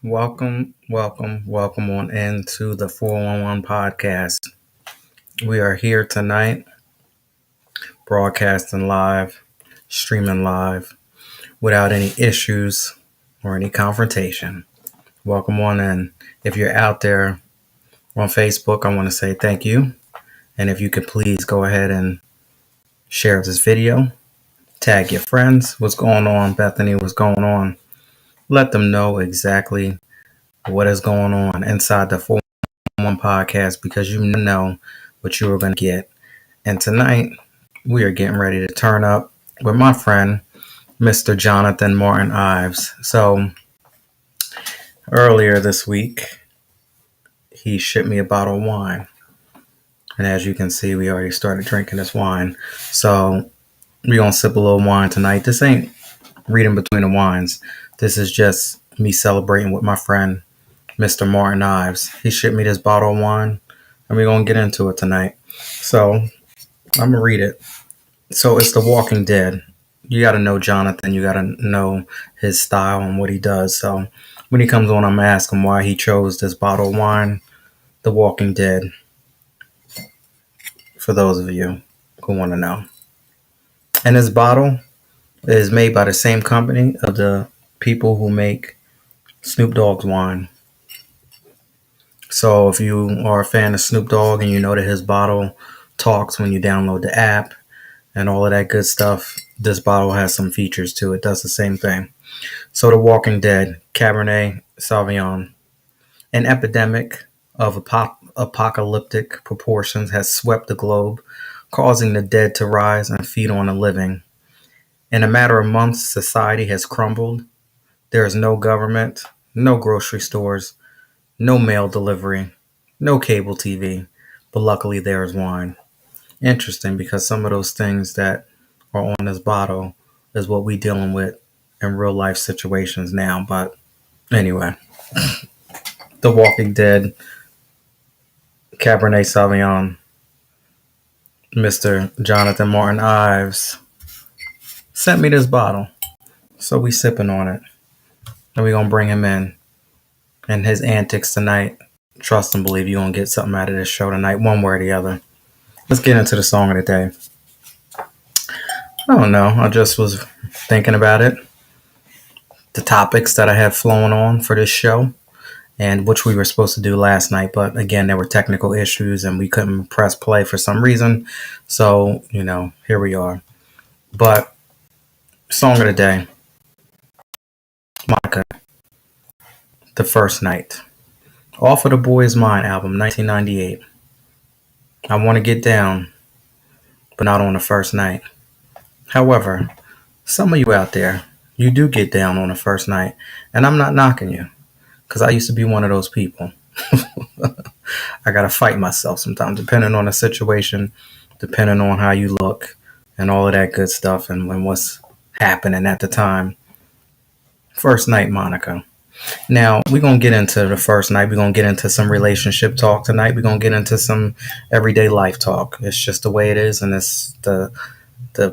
Welcome on into the 411 podcast. We are here tonight, broadcasting live, streaming live, without any issues or any confrontation. Welcome on in. If you're out there on Facebook, I want to say thank you. And if you could please go ahead and share this video, tag your friends. What's going on, Bethany? What's going on? Let them know exactly what is going on inside the 411 podcast because you know what you are going to get. And tonight, we are getting ready to turn up with my friend, Mr. Jonathan Martin Ives. So, earlier this week, he shipped me a bottle of wine. And as you can see, we already started drinking this wine. So, we're going to sip a little wine tonight. This ain't reading between the wines. This is just me celebrating with my friend, Mr. Martin Ives. He shipped me this bottle of wine, and we're going to get into it tonight. So, I'm going to read it. So, it's The Walking Dead. You got to know Jonathan. You got to know his style and what he does. So, when he comes on, I'm going to ask him why he chose this bottle of wine, The Walking Dead, for those of you who want to know. And this bottle is made by the same company of the people who make Snoop Dogg's wine. So if you are a fan of Snoop Dogg and you know that his bottle talks when you download the app and all of that good stuff, this bottle has some features too. It does the same thing. So The Walking Dead, Cabernet Sauvignon. An epidemic of apocalyptic proportions has swept the globe, causing the dead to rise and feed on the living. In a matter of months, society has crumbled. There is no government, no grocery stores, no mail delivery, no cable TV, but luckily there is wine. Interesting, because some of those things that are on this bottle is what we dealing with in real life situations now. But anyway, The Walking Dead, Cabernet Sauvignon, Mr. Jonathan Martin Ives sent me this bottle. So we sipping on it. And we gonna bring him in and his antics tonight. Trust and believe you're gonna get something out of this show tonight, one way or the other. Let's get into the song of the day. I don't know. I just was thinking about it. The topics that I have flowing on for this show, and which we were supposed to do last night, but again, there were technical issues and we couldn't press play for some reason. So, here we are. But song of the day, Monica, The First Night. Off of the Boy Is Mine album, 1998. I want to get down, but not on the first night. However, some of you out there, you do get down on the first night, and I'm not knocking you, because I used to be one of those people. I got to fight myself sometimes, depending on the situation, depending on how you look, and all of that good stuff, and what's happening at the time. First night, Monica. Now, we're going to get into the first night. We're going to get into some relationship talk tonight. We're going to get into some everyday life talk. It's just the way it is, and it's the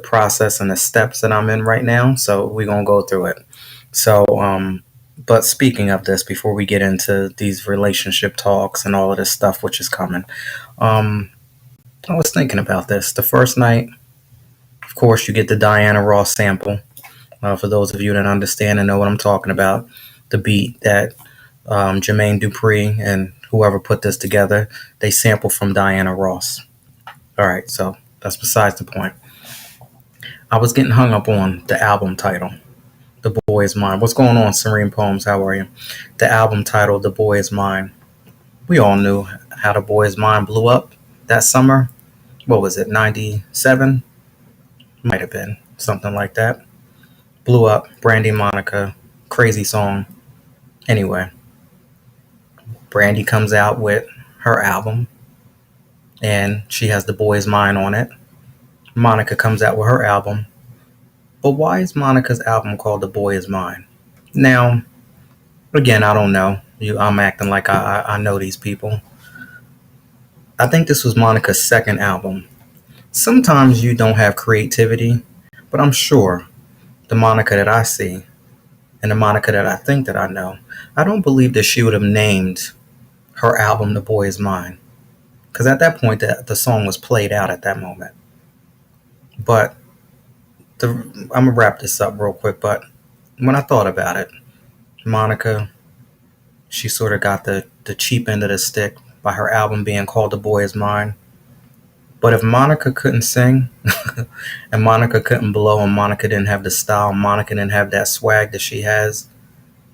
process and the steps that I'm in right now. So we're going to go through it. So, but speaking of this, before we get into these relationship talks and all of this stuff, which is coming, I was thinking about this. The first night, of course, you get the Diana Ross sample. For those of you that understand and know what I'm talking about, the beat that Jermaine Dupri and whoever put this together, they sample from Diana Ross. All right, so that's besides the point. I was getting hung up on the album title, The Boy Is Mine. What's going on, Serene Poems? How are you? The album title, The Boy Is Mine. We all knew how The Boy Is Mine blew up that summer. What was it, 97? Might have been, something like that. Blew up, Brandy Monica, crazy song. Anyway, Brandy comes out with her album, and she has The Boy Is Mine on it. Monica comes out with her album. But why is Monica's album called The Boy Is Mine? Now, again, I don't know. I'm acting like I know these people. I think this was Monica's second album. Sometimes you don't have creativity, but I'm sure the Monica that I see and the Monica that I think that I know, I don't believe that she would have named her album "The Boy Is Mine," because at that point the song was played out at that moment. But I'm gonna wrap this up real quick. But when I thought about it, Monica, she sort of got the cheap end of the stick by her album being called "The Boy Is Mine." But if Monica couldn't sing, and Monica couldn't blow, and Monica didn't have the style, Monica didn't have that swag that she has,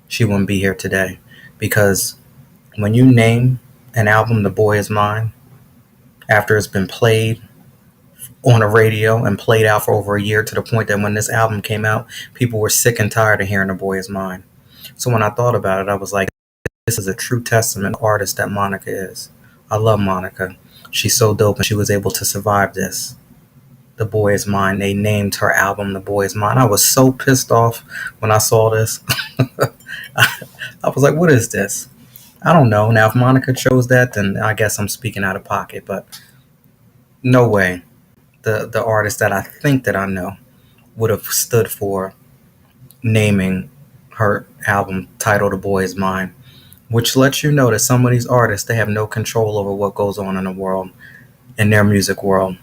she wouldn't be here today. Because when you name an album "The Boy Is Mine" after it's been played on a radio and played out for over a year, to the point that when this album came out, people were sick and tired of hearing "The Boy Is Mine." So when I thought about it, I was like, this is a true testament to the artist that Monica is. I love Monica. She's so dope, and she was able to survive this. "The Boy Is Mine." They named her album "The Boy Is Mine." I was so pissed off when I saw this. I was like, what is this? I don't know. Now, if Monica chose that, then I guess I'm speaking out of pocket, but no way. The artist that I think that I know would have stood for naming her album titled "The Boy Is Mine," which lets you know that some of these artists, they have no control over what goes on in the world, in their music world.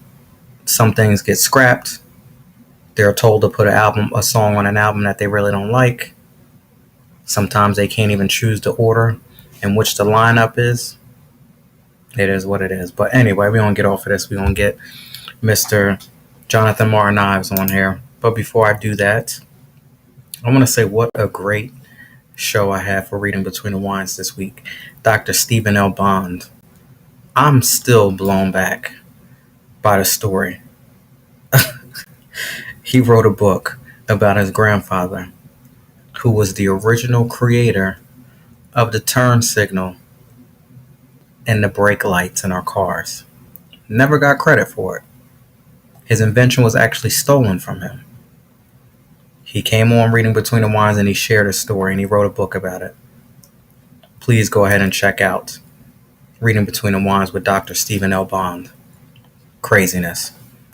Some things get scrapped. They're told to put a song on an album that they really don't like. Sometimes they can't even choose the order in which the lineup is. It is what it is. But anyway, we don't get off of this. We're going to get Mr. Jonathan Martin Ives on here. But before I do that, I want to say what a great show I had for Reading Between the Wines this week. Dr. Stephen L. Bond. I'm still blown back by the story. He wrote a book about his grandfather, who was the original creator of the turn signal and the brake lights in our cars. Never got credit for it. His invention was actually stolen from him. He came on Reading Between the Wines and he shared his story and he wrote a book about it. Please go ahead and check out Reading Between the Wines with Dr. Stephen L. Bond. Craziness.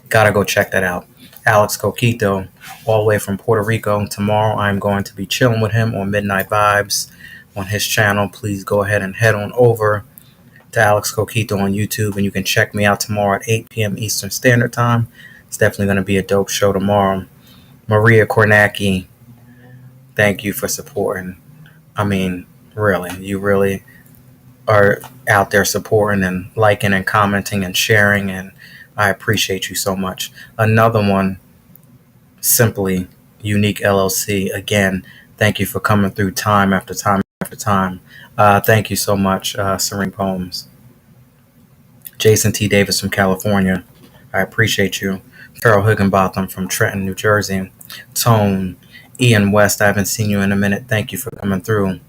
Gotta go check that out. Alex Coquito, all the way from Puerto Rico. Tomorrow I'm going to be chilling with him on Midnight Vibes on his channel. Please go ahead and head on over to Alex Coquito on YouTube, and you can check me out tomorrow at 8 p.m. Eastern Standard Time. It's definitely going to be a dope show tomorrow. Maria Kornacki, thank you for supporting. I mean, really, you really are out there supporting and liking and commenting and sharing, and I appreciate you so much. Another one, Simply Unique LLC. Again, thank you for coming through time after time after time. Thank you so much, Serene Poems. Jason T. Davis from California, I appreciate you. Farrell Higginbotham from Trenton, New Jersey. Tone, Ian West, I haven't seen you in a minute. Thank you for coming through.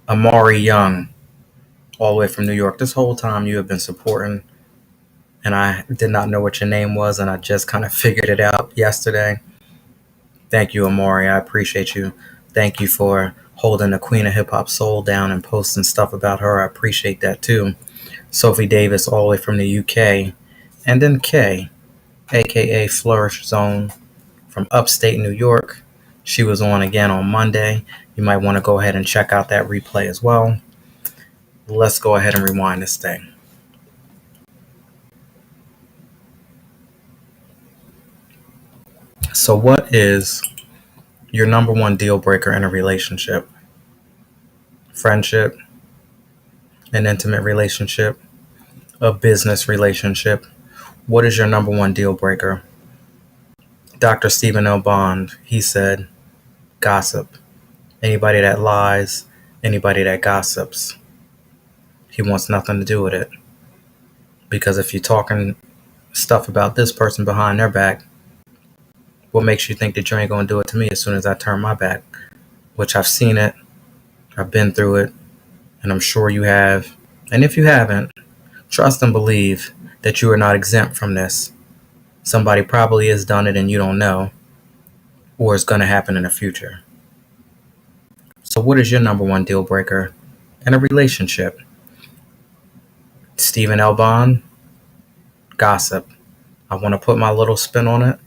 Amari Young, all the way from New York. This whole time you have been supporting, and I did not know what your name was, and I just kind of figured it out yesterday. Thank you, Amari. I appreciate you. Thank you for holding the Queen of Hip Hop Soul down and posting stuff about her. I appreciate that too. Sophie Davis, all the way from the UK. And then Kay, aka Flourish Zone from upstate New York. She was on again on Monday. You might want to go ahead and check out that replay as well. Let's go ahead and rewind this thing. So what is your number one deal breaker in a relationship? Friendship, an intimate relationship, a business relationship. What is your number one deal breaker? Dr. Stephen L. Bond, he said, gossip. Anybody that lies, anybody that gossips. He wants nothing to do with it. Because if you're talking stuff about this person behind their back, what makes you think that you ain't going to do it to me as soon as I turn my back? Which I've seen it, I've been through it, and I'm sure you have. And if you haven't, trust and believe that you are not exempt from this. Somebody probably has done it and you don't know, or it's going to happen in the future. So what is your number one deal breaker in a relationship? Stephen L. Bond, gossip. I want to put my little spin on it,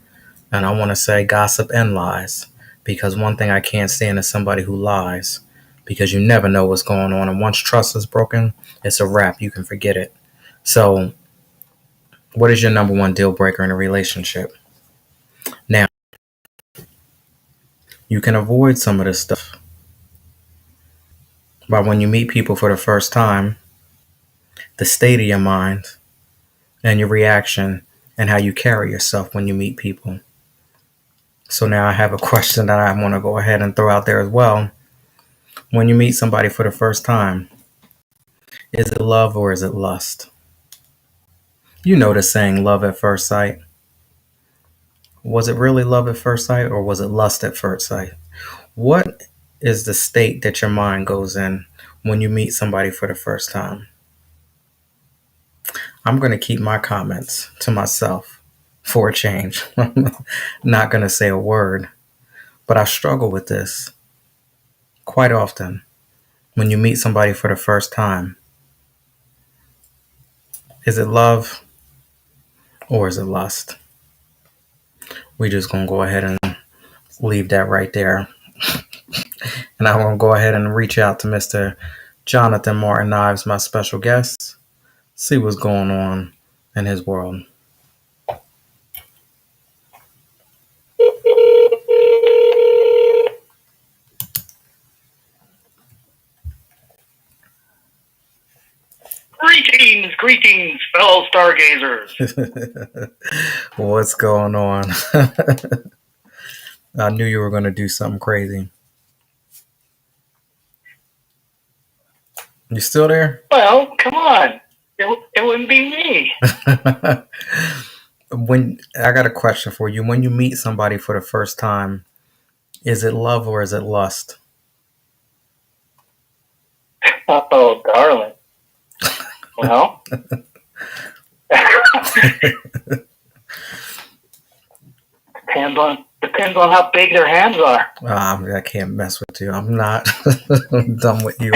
and I want to say gossip and lies. because one thing I can't stand is somebody who lies, because you never know what's going on. And once trust is broken, it's a wrap. You can forget it. So, what is your number one deal breaker in a relationship? Now, you can avoid some of this stuff by when you meet people for the first time, the state of your mind and your reaction and how you carry yourself when you meet people. So, now I have a question that I want to go ahead and throw out there as well. When you meet somebody for the first time, is it love or is it lust? You know the saying, love at first sight. Was it really love at first sight or was it lust at first sight? What is the state that your mind goes in when you meet somebody for the first time? I'm going to keep my comments to myself for a change. I'm not going to say a word, but I struggle with this quite often. When you meet somebody for the first time, is it love or is it lust? We just going to go ahead and leave that right there. And I'm going to go ahead and reach out to Mr. Jonathan Martin Ives, my special guest, see what's going on in his world. Greetings, fellow stargazers. What's going on? I knew you were going to do something crazy. You still there? Well, come on. It wouldn't be me. When I got a question for you. When you meet somebody for the first time, is it love or is it lust? Oh, darling. Well, depends on how big their hands are. I can't mess with you. I'm not. I'm done with you.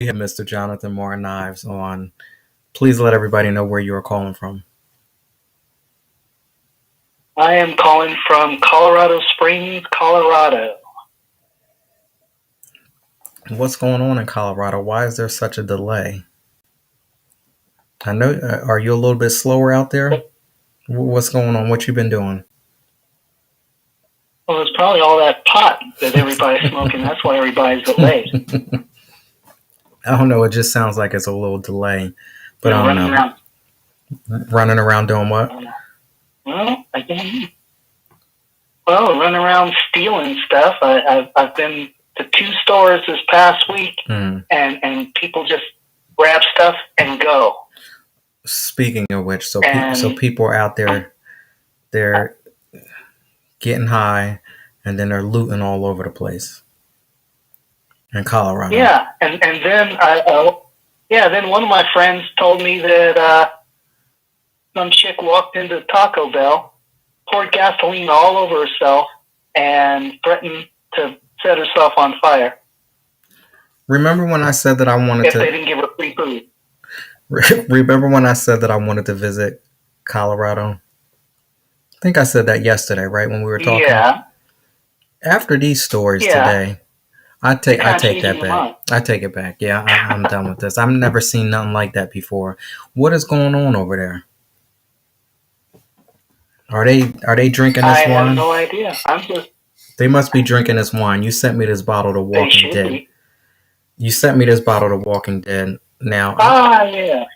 We have Mr. Jonathan Martin Ives on. Please let everybody know where you are calling from. I am calling from Colorado Springs, Colorado. What's going on in Colorado? Why is there such a delay? I know. Are you a little bit slower out there? What's going on? What you been doing? Well, it's probably all that pot that everybody's smoking. That's why everybody's delayed. I don't know. It just sounds like it's a little delay, but I don't know. Running around doing what? Well, running around stealing stuff. I've been to 2 stores this past week, and people just grab stuff and go. Speaking of which, so people are out there, they're getting high, and then they're looting all over the place in Colorado. Yeah, and then then one of my friends told me that some chick walked into Taco Bell, poured gasoline all over herself, and threatened to set herself on fire. Remember when I said that I wanted if they didn't give her free food? Remember when I said that I wanted to visit Colorado? I think I said that yesterday, right, when we were talking? Yeah. After these stories today, I take that back. I take it back. Yeah, I'm done with this. I've never seen nothing like that before. What is going on over there? Are they drinking this wine? I have no idea. They must be drinking this wine. You sent me this bottle of Walking Dead. You sent me this bottle of Walking Dead. Now, yeah.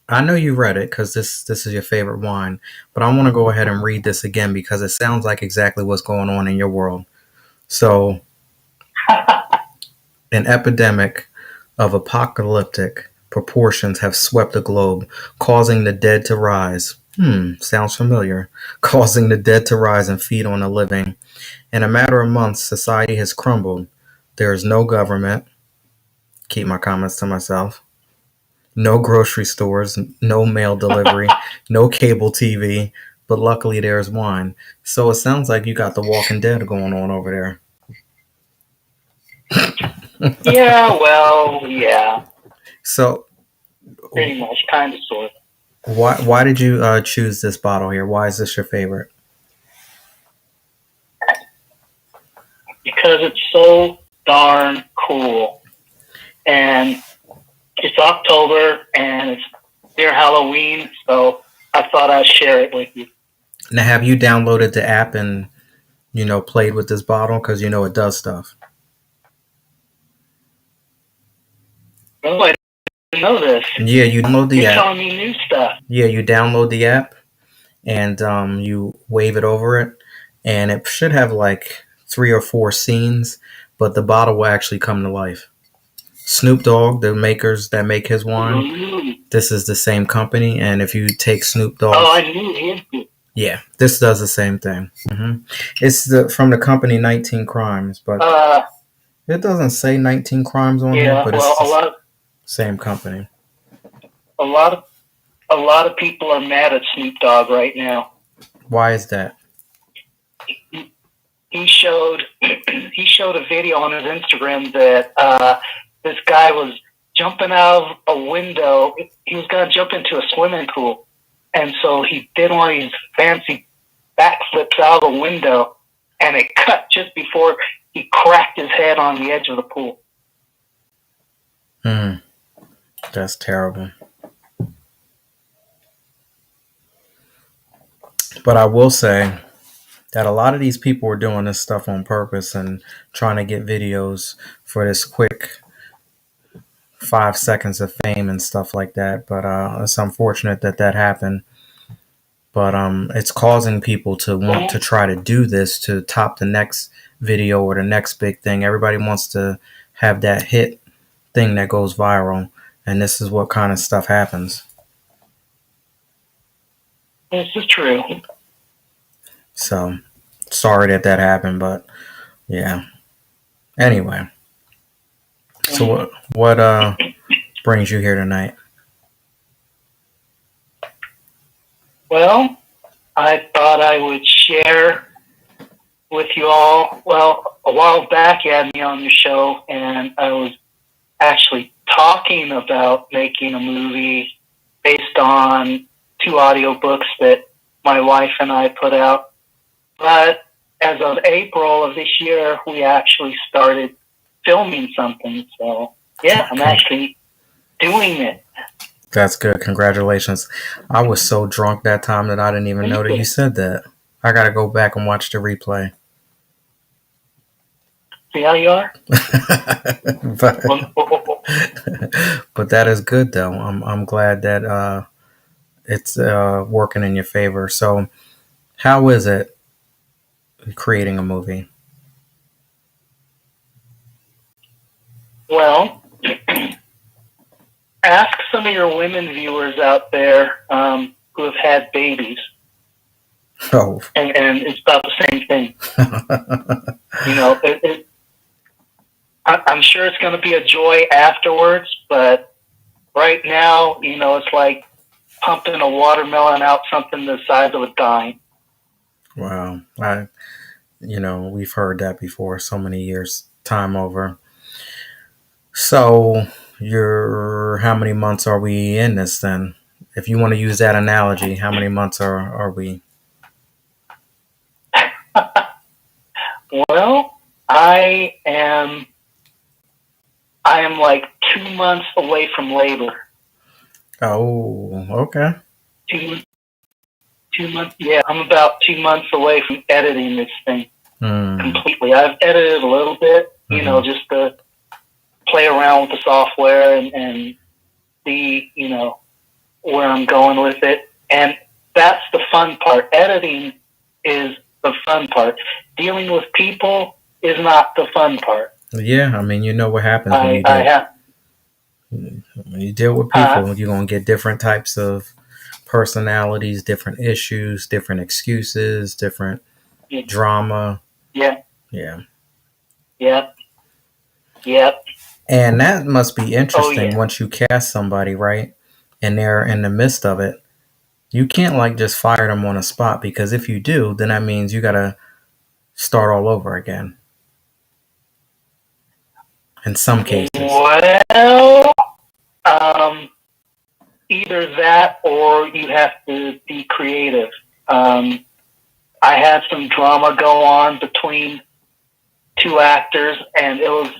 I know you read it because this is your favorite wine, but I want to go ahead and read this again because it sounds like exactly what's going on in your world. So, an epidemic of apocalyptic proportions have swept the globe, causing the dead to rise. Sounds familiar. Causing the dead to rise and feed on the living. In a matter of months, society has crumbled. There is no government. Keep my comments to myself. No grocery stores, no mail delivery, no cable TV, but luckily there's wine. So it sounds like you got the Walking Dead going on over there. Yeah, well, yeah. So pretty much, kind of, sort of. Why did you choose this bottle here? Why is this your favorite? Because it's so darn cool. And it's October and it's near Halloween, so I thought I'd share it with you. Now, have you downloaded the app and played with this bottle because it does stuff? Oh, I didn't know this. Yeah, you download the You're app. telling me new stuff. Yeah, you download the app and you wave it over it, and it should have like 3 or 4 scenes, but the bottle will actually come to life. Snoop Dogg, the makers that make his wine, this is the same company, and if you take Snoop Dogg, Oh, I knew him. yeah, this does the same thing. It's from the company 19 Crimes, but it doesn't say 19 Crimes on here, Yeah, but well, it's the same company. a lot of people are mad at Snoop Dogg right now. Why is that? He showed he showed a video on his Instagram that this guy was jumping out of a window. He was going to jump into a swimming pool, and so he did one of these fancy backflips out of the window, and it cut just before he cracked his head on the edge of the pool. That's terrible. But I will say that a lot of these people are doing this stuff on purpose and trying to get videos for this quick 5 seconds of fame and stuff like that. But it's unfortunate that happened. But it's causing people to want to try to do this to top the next video or the next big thing. Everybody wants to have that hit thing that goes viral, and this is what kind of stuff happens. This is true. So sorry that happened, but yeah. Anyway, so what brings you here tonight? Well, I thought I would share with you all. Well, a while back you had me on your show, and I was actually talking about making a movie based on 2 audiobooks that my wife and I put out. But as of April of this year, we actually started filming something. So, yeah, I'm actually doing it. That's good. Congratulations. I was so drunk that time that I didn't even know that you said that. I got to go back and watch the replay. See how you are? but that is good, though. I'm glad that it's working in your favor. So, how is it creating a movie? Well, ask some of your women viewers out there who have had babies. Oh. And it's about the same thing. I'm sure it's going to be a joy afterwards, but right now, it's like pumping a watermelon out something the size of a dime. Wow. We've heard that before so many years, time over. So, how many months are we in this then? If you want to use that analogy, how many months are we? Well, I am like 2 months away from labor. Oh, okay. 2 months. Yeah, I'm about 2 months away from editing this thing completely. I've edited a little bit, just to play around with the software and see, where I'm going with it. And that's the fun part. Editing is the fun part. Dealing with people is not the fun part. Yeah, I mean, you know what happens when you deal with people. You're going to get different types of personalities, different issues, different excuses, different drama. Yeah. Yeah. Yep. Yep. And that must be interesting once you cast somebody, right? And they're in the midst of it. You can't just fire them on the spot, because if you do, then that means you got to start all over again. In some cases. Well, either that or you have to be creative. I had some drama go on between two actors, and it was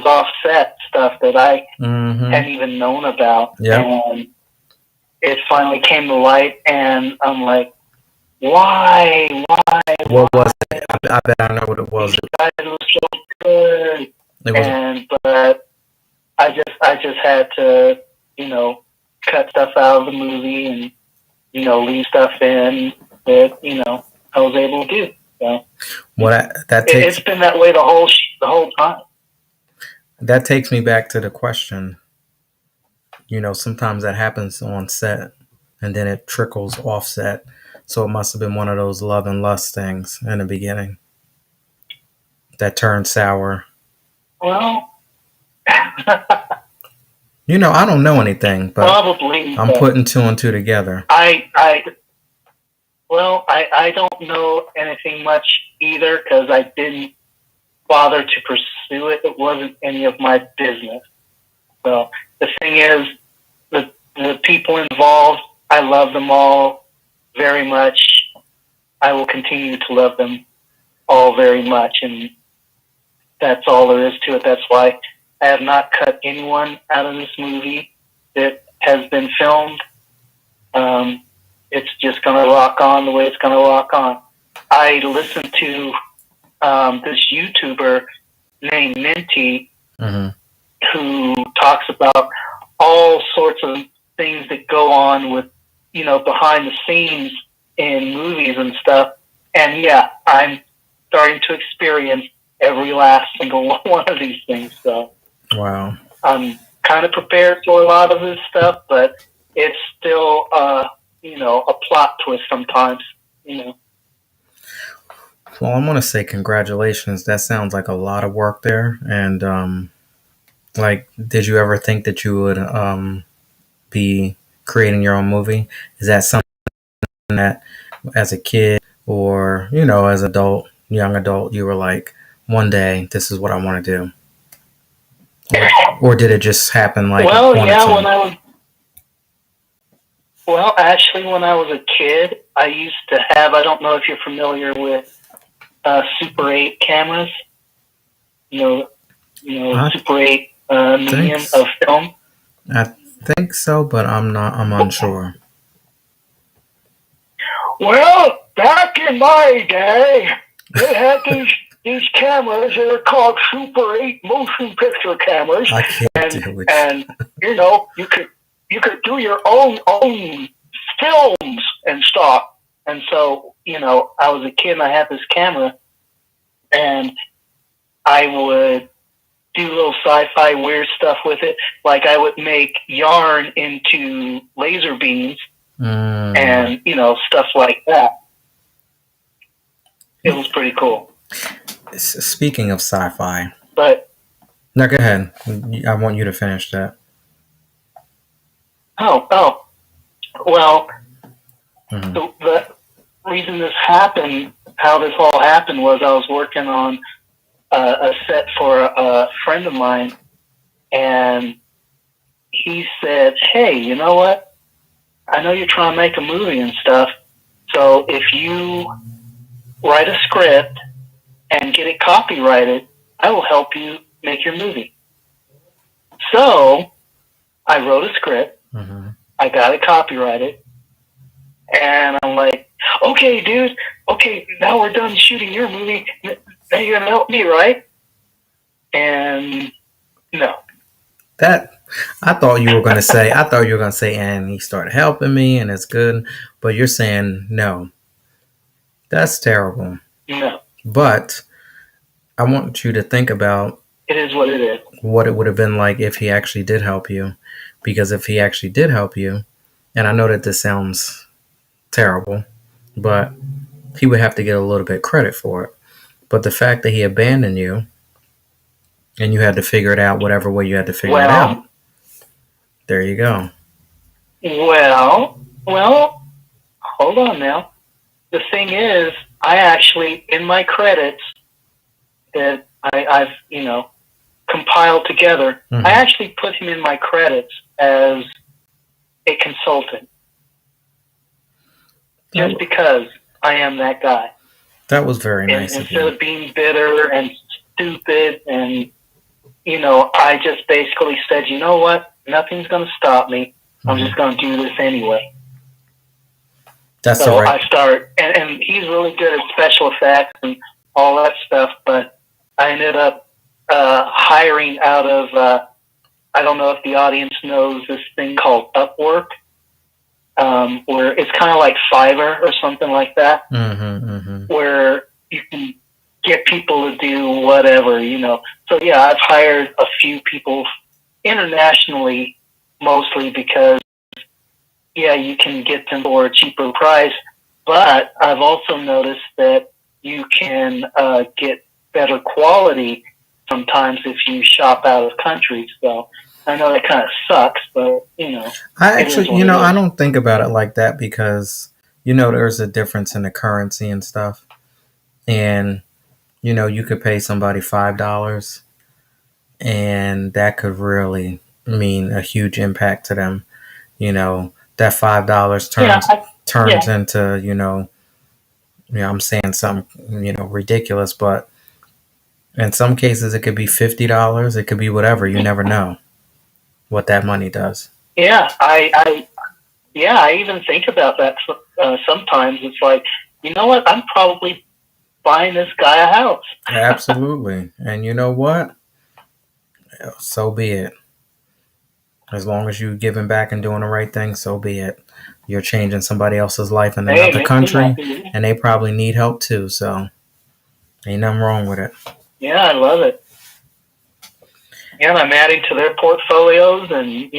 offset stuff that I hadn't even known about. Yeah. And it finally came to light, and I'm like, why? What was it? I bet I know what it was. These guys were so good. But I just had to, cut stuff out of the movie and, leave stuff in that, I was able to do. So it's been that way the whole time. That takes me back to the question. Sometimes that happens on set, and then it trickles offset. So it must have been one of those love and lust things in the beginning that turned sour. Well, I don't know anything, but probably I'm putting two and two together. I don't know anything much either because I didn't bother to pursue it. It wasn't any of my business. So the thing is, the people involved, I love them all very much. I will continue to love them all very much, and that's all there is to it. That's why I have not cut anyone out of this movie that has been filmed. It's just going to rock on the way it's going to rock on. I listened to this YouTuber named Minty, who talks about all sorts of things that go on with, behind the scenes in movies and stuff. And yeah, I'm starting to experience every last single one of these things. So wow, I'm kind of prepared for a lot of this stuff, but it's still, a plot twist sometimes, Well, I'm going to say congratulations. That sounds like a lot of work there. And, did you ever think that you would be creating your own movie? Is that something that as a kid or, as young adult, you were like, one day, this is what I want to do? Or did it just happen like actually, when I was a kid, I used to have, I don't know if you're familiar with Super 8 cameras, Super 8 medium of film. I think so, but I'm unsure. Well, back in my day, they had these cameras that are called Super 8 motion picture cameras. I can't do it. And you could do your own films and stuff. And so, I was a kid and I had this camera, and I would do little sci-fi weird stuff with it. Like I would make yarn into laser beams and, stuff like that. It was pretty cool. Speaking of sci-fi. But no, go ahead. I want you to finish that. Oh. Well, the reason how this all happened was I was working on a set for a friend of mine, and he said, hey, you know what? I know you're trying to make a movie and stuff, so if you write a script and get it copyrighted, I will help you make your movie. So I wrote a script, I got it copyrighted, and I'm like, okay, dude, now we're done shooting your movie. Now you're gonna help me, right? And no. I thought you were gonna say, and he started helping me, and it's good. But you're saying no. That's terrible. No. But I want you to think about it is what it is. What it would have been like if he actually did help you, because if he actually did help you, and I know that this sounds terrible, but he would have to get a little bit credit for it. But the fact that he abandoned you and you had to figure it out whatever way you had to figure it out, there you go. Well, hold on now. The thing is, I actually, in my credits that I've compiled together, I actually put him in my credits as a consultant That, just because I am that guy. that was very And nice of instead you. of being bitter and stupid, and I just basically said, you know what? Nothing's going to stop me. I'm just going to do this anyway. That's So the right. I start, and he's really good at special effects and all that stuff, but I ended up hiring out of, I don't know if the audience knows this thing called Upwork, where it's kind of like Fiverr or something like that, where you can get people to do whatever, So yeah, I've hired a few people internationally, mostly because, yeah, you can get them for a cheaper price, but I've also noticed that you can get better quality sometimes if you shop out of country. So I know that kind of sucks, but I it is actually, what it I is. don't think about it like that because, there's a difference in the currency and stuff. And, you could pay somebody $5 and that could really mean a huge impact to them. That $5 Yeah, turns yeah, into, I'm saying something, ridiculous, but in some cases it could be $50. It could be whatever. You never know what that money does. yeah. I even think about that sometimes. It's like, you know what? I'm probably buying this guy a house. Absolutely. And you know what? So be it. As long as you're giving back and doing the right thing, so be it. You're changing somebody else's life in Hey, another makes me country, happy. and they probably need help too. So ain't nothing wrong with it. Yeah, I love it. Yeah, and I'm adding to their portfolios, and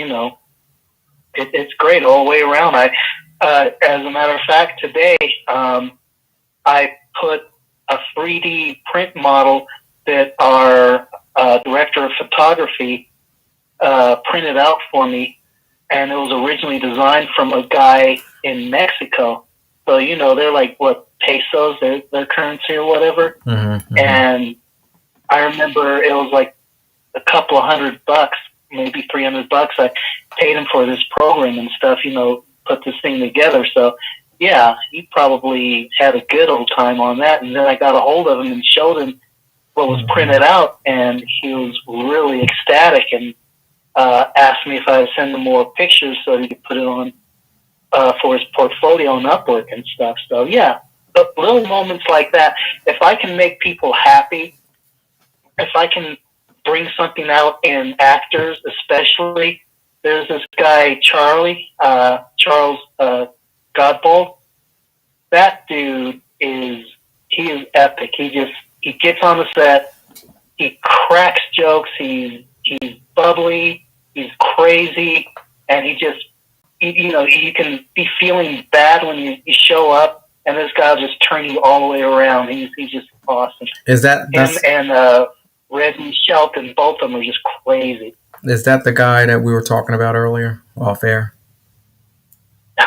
it's great all the way around. As a matter of fact, today I put a 3D print model that our director of photography printed out for me, and it was originally designed from a guy in Mexico. So they're like what pesos, their currency or whatever. And I remember it was like a couple of $100, maybe $300. I paid him for this program and stuff, put this thing together. So yeah, he probably had a good old time on that. And then I got a hold of him and showed him what was printed out, and he was really ecstatic and asked me if I would send him more pictures so he could put it on for his portfolio on Upwork and stuff. So yeah, but little moments like that, if I can make people happy, if I can bring something out in actors, especially, there's this guy Charles Godbold. That dude is epic. He gets on the set, he cracks jokes, he's bubbly, he's crazy, and you can be feeling bad when you show up, and this guy will just turn you all the way around. He's just awesome. Is that Him and Reggie Shelton, both of them are just crazy. is that the guy that we were talking about earlier off air?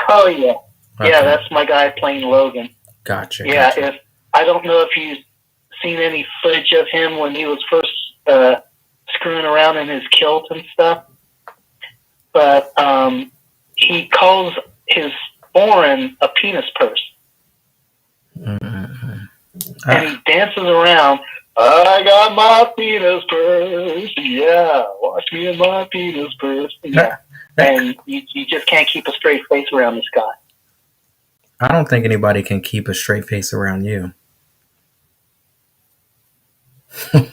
Oh yeah, Okay. yeah, that's my guy playing Logan. Gotcha. Yeah, Gotcha. if I don't know if you've seen any footage of him when he was first screwing around in his kilt and stuff, but he calls his foreign a penis purse, and he dances around. I got my penis purse, yeah. Watch me in my penis purse, yeah. And you just can't keep a straight face around this guy. I don't think anybody can keep a straight face around you.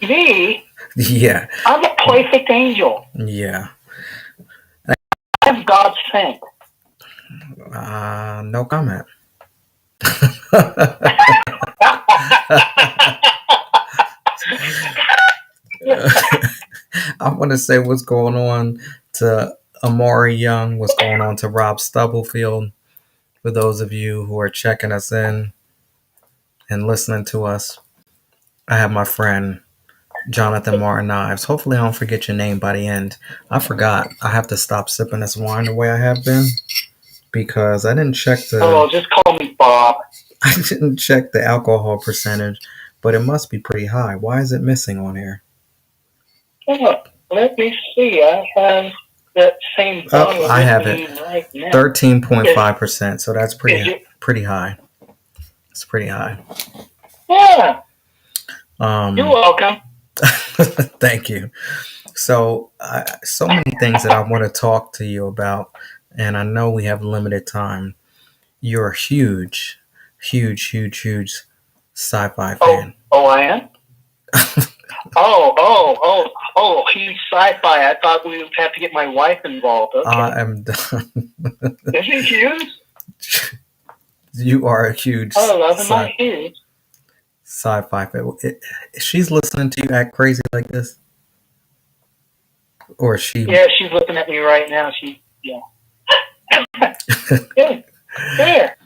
Me? Yeah. I'm a perfect angel. Yeah. I'm God's saint. No comment. I want to say what's going on to Amari Young, what's going on to Rob Stubblefield. For those of you who are checking us in and listening to us, I have my friend Jonathan Martin Ives. Hopefully I don't forget your name by the end. I forgot. I have to stop sipping this wine the way I have been because I didn't check just call me Bob. I didn't check the alcohol percentage, but it must be pretty high. Why is it missing on here? Oh, let me see. I have that same bottle I with have me it. right now. 13.5%. So that's Is pretty high. It's pretty high. Yeah. You're welcome. Thank you. So, so many things that I want to talk to you about, and I know we have limited time. You're a huge, huge, huge, huge sci-fi fan. Oh, I am? He's sci-fi. I thought we would have to get my wife involved. Okay. I am done. Is he huge? You are a huge Oh, love him, I huge. sci-fi fan. She's listening to you act crazy like this? Or is she? Yeah, she's looking at me right now. Good. There.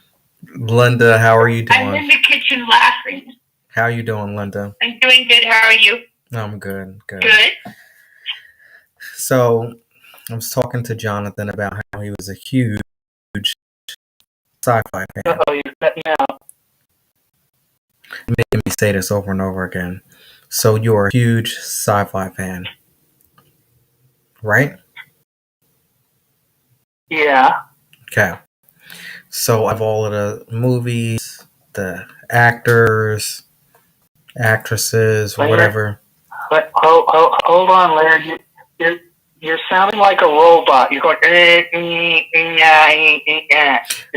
Linda, how are you doing? I'm in the kitchen laughing. How are you doing, Linda? I'm doing good. How are you? I'm good. Good. So, I was talking to Jonathan about how he was a huge sci-fi fan. Uh-oh, you cut me out. Making me say this over and over again. So you're a huge sci-fi fan, right? Yeah. Okay. So of all of the movies, the actors, actresses, Larry, whatever. Hold on, Larry. You're sounding like a robot. You're going. You're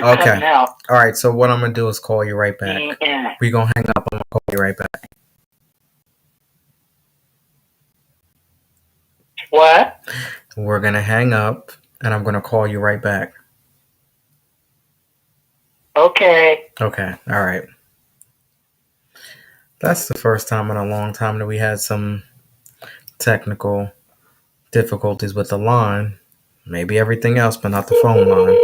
Okay. cutting out. All right. So what I'm gonna do is call you right back. We're gonna hang up. I'm gonna call you right back. What? We're gonna hang up, and I'm gonna call you right back. Okay. Okay. All right. That's the first time in a long time that we had some technical difficulties with the line. Maybe everything else, but not the phone line.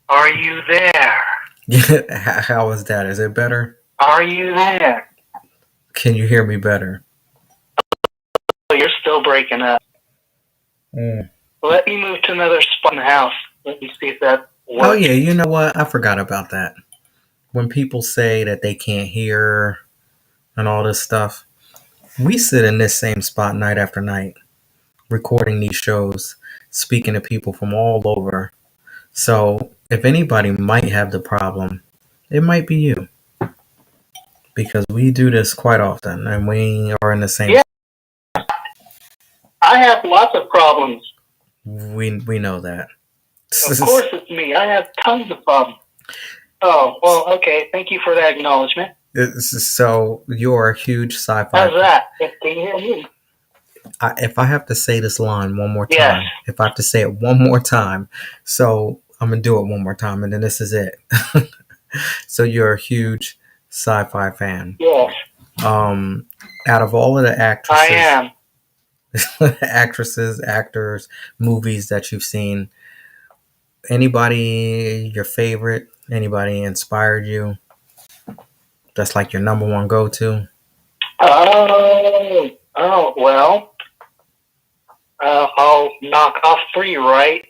Are you there? How is that? Is it better? Are you there? Can you hear me better? Oh, you're still breaking up. Let me move to another spot in the house. Let me see if that works. Oh, yeah. You know what? I forgot about that. When people say that they can't hear and all this stuff, we sit in this same spot night after night, recording these shows, speaking to people from all over. So if anybody might have the problem, it might be you. Because we do this quite often, and we are in the same. Yeah. I have lots of problems. We know that. Of course it's me. I have tons of problems. Oh, well, okay. Thank you for that acknowledgement. So you're a huge sci-fi. How's that? Can you hear me? If I have to say this line one more time, Yes. if I have to say it one more time, so I'm going to do it one more time, and then this is it. So you're a huge sci-fi fan. Yes. Out of all of the actresses, I am. actresses, actors, movies that you've seen, anybody your favorite? Anybody inspired you? That's like your number one go-to? Oh, well, I'll knock off three, right?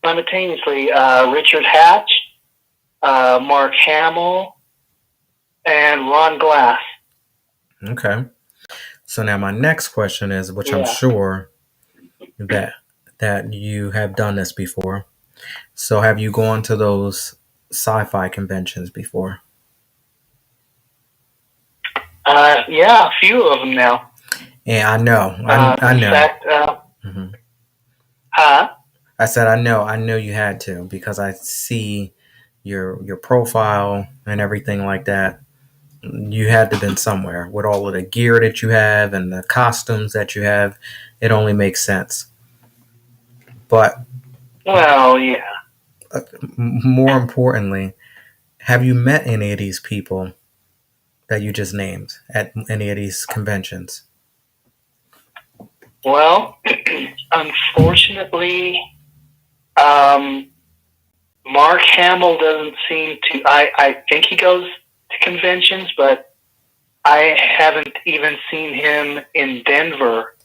Simultaneously, Richard Hatch, Mark Hamill, and Ron Glass. Okay. So now my next question is, which I'm sure that you have done this before. So have you gone to those sci-fi conventions before? Yeah, a few of them now. Yeah, I know. I know. In fact, I said I know you had to, because I see your profile and everything like that. You had to have been somewhere with all of the gear that you have and the costumes that you have. It only makes sense. But well, yeah. More importantly, have you met any of these people that you just named at any of these conventions? Well, unfortunately, Mark Hamill doesn't seem to. I think he goes to conventions, but I haven't even seen him in Denver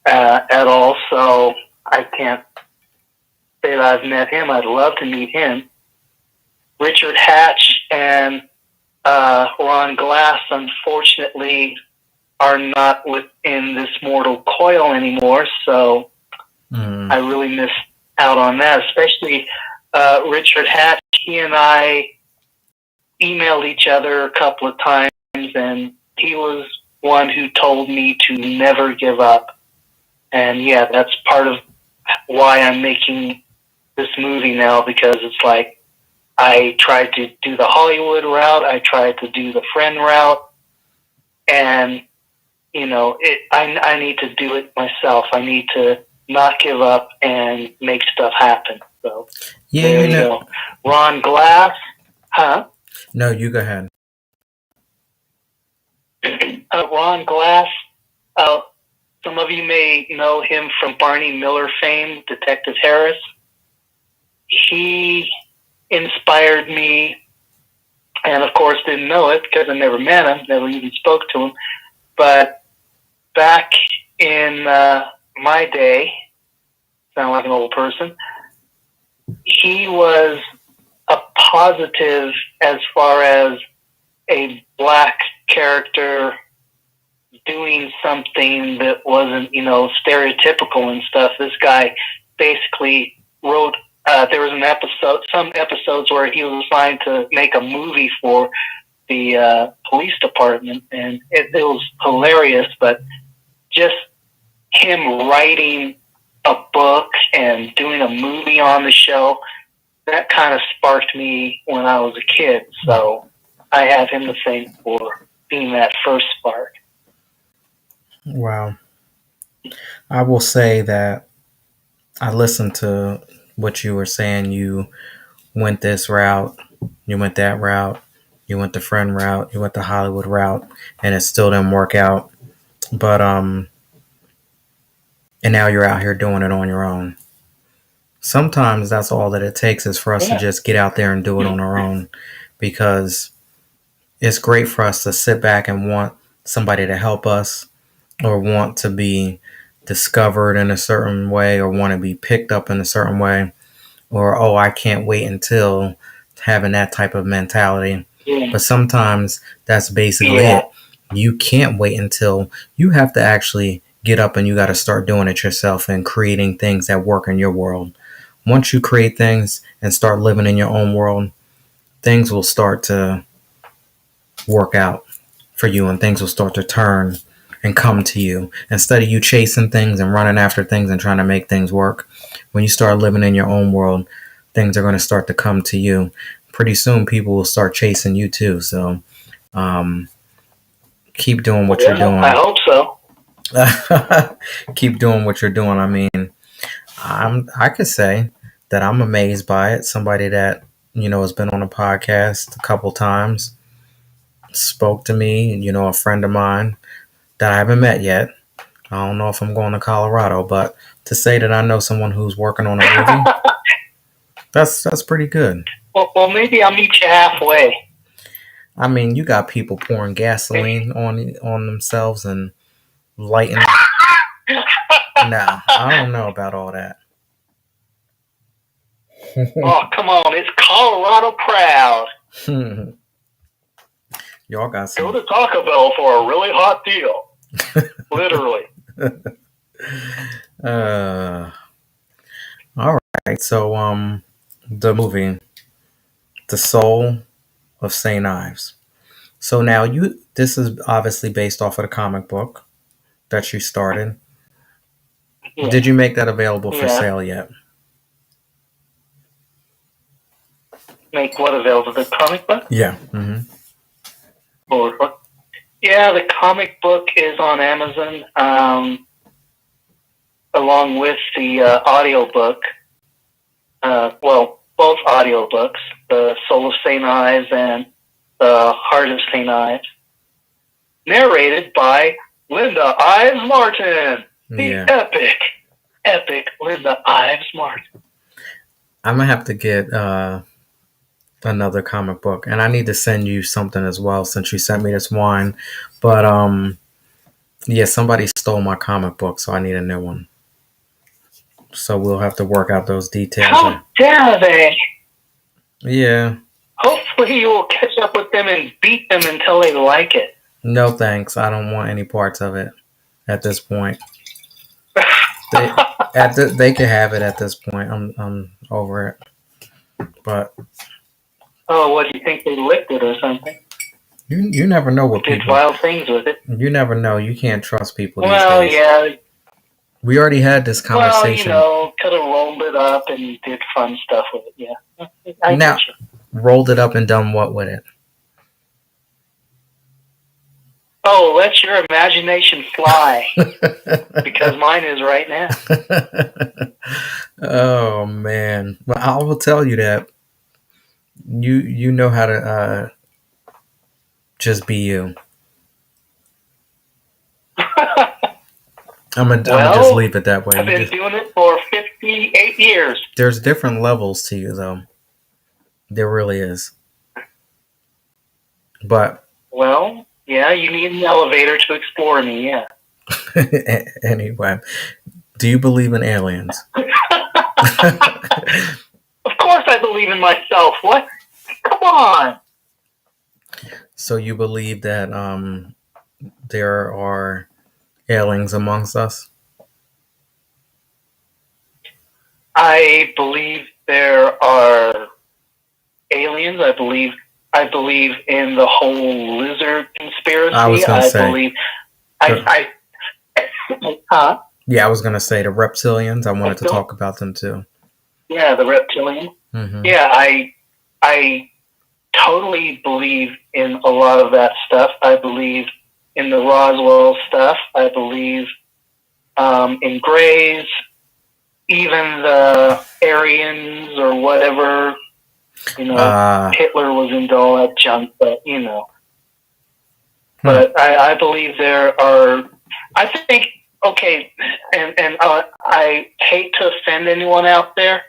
at all, so I can't say that I've met him. I'd love to meet him. Richard Hatch and Ron Glass, unfortunately, are not within this mortal coil anymore. So I really missed out on that, especially Richard Hatch. He and I emailed each other a couple of times, and he was one who told me to never give up. And yeah, that's part of why I'm making this movie now, because it's like I tried to do the Hollywood route, I tried to do the friend route, and I need to do it myself. I need to not give up and make stuff happen. So there you go. Ron Glass, huh? No, you go ahead. Ron Glass. Some of you may know him from Barney Miller fame, Detective Harris. He inspired me, and of course didn't know it because I never met him, never even spoke to him. But back in my day, sound like an old person, he was a positive as far as a black character doing something that wasn't, stereotypical and stuff. This guy basically wrote, there was some episodes where he was assigned to make a movie for the police department, and it was hilarious, but just him writing a book and doing a movie on the show, that kind of sparked me when I was a kid. So I have him to thank for being that first spark. Wow. I will say that I listened to what you were saying. You went this route, you went that route, you went the friend route, you went the Hollywood route, and it still didn't work out. But and now you're out here doing it on your own. Sometimes that's all that it takes is for us to just get out there and do it on our own, because it's great for us to sit back and want somebody to help us, or want to be discovered in a certain way, or want to be picked up in a certain way, or, oh, I can't wait until, having that type of mentality. But sometimes that's basically it. You can't wait until you have to actually get up and you got to start doing it yourself and creating things that work in your world. Once you create things and start living in your own world, things will start to work out for you, and things will start to turn and come to you. Instead of you chasing things and running after things and trying to make things work, when you start living in your own world, things are going to start to come to you. Pretty soon people will start chasing you too. So keep doing what you're doing. I hope so. Keep doing what you're doing. I mean, I could say that I'm amazed by it. Somebody that, has been on a podcast a couple times, spoke to me, a friend of mine that I haven't met yet. I don't know if I'm going to Colorado, but to say that I know someone who's working on a movie, that's pretty good. Well, maybe I'll meet you halfway. I mean, you got people pouring gasoline on themselves and lighting. No, I don't know about all that. Oh, come on. It's Colorado proud. Y'all got some. Go to Taco Bell for a really hot deal. Literally. All right. So, the movie, The Soul of St. Ives. So now this is obviously based off of the comic book that you started. Yeah. Did you make that available for sale yet? Make what available? The comic book? Yeah. Mm-hmm. Yeah, the comic book is on Amazon, along with the audiobook. Well, both audiobooks, The Soul of St. Ives and The Heart of St. Ives, narrated by Linda Ives Martin. The epic Linda Ives Martin. I'm going to have to get another comic book, and I need to send you something as well since you sent me this wine. But yeah, somebody stole my comic book, so I need a new one. So we'll have to work out those details. How dare they? Yeah. Hopefully you will catch up with them and beat them until they like it. No thanks. I don't want any parts of it at this point. They they can have it at this point. I'm over it. But Oh, what do you think? They licked it or something? you never know what Did people. wild things with it? You never know. You can't trust people these Well, days. yeah. We already had this Well, conversation. Could have rolled it up and did fun stuff with it. Yeah, I Now, get you. rolled it up and done what with it? Oh, let your imagination fly, because mine is right now. Oh man. Well, I will tell you that you know how to just be you. I'm gonna just leave it that way. I've been doing it for 58 years. There's different levels to you, though. There really is. But well, yeah, you need an elevator to explore me. Yeah. Anyway, do you believe in aliens? Of course, I believe in myself. What? Come on. So you believe that there are aliens amongst us? I believe there are aliens. I believe in the whole lizard conspiracy. I was gonna say. Believe. Huh? Yeah, I was gonna say the reptilians. I wanted to talk about them too. Yeah, the reptilian. Mm-hmm. Yeah, I totally believe in a lot of that stuff. I believe in the Roswell stuff. I believe in Greys, even the Aryans or whatever. Hitler was into all that junk, but But I believe there are. I think okay, and I hate to offend anyone out there,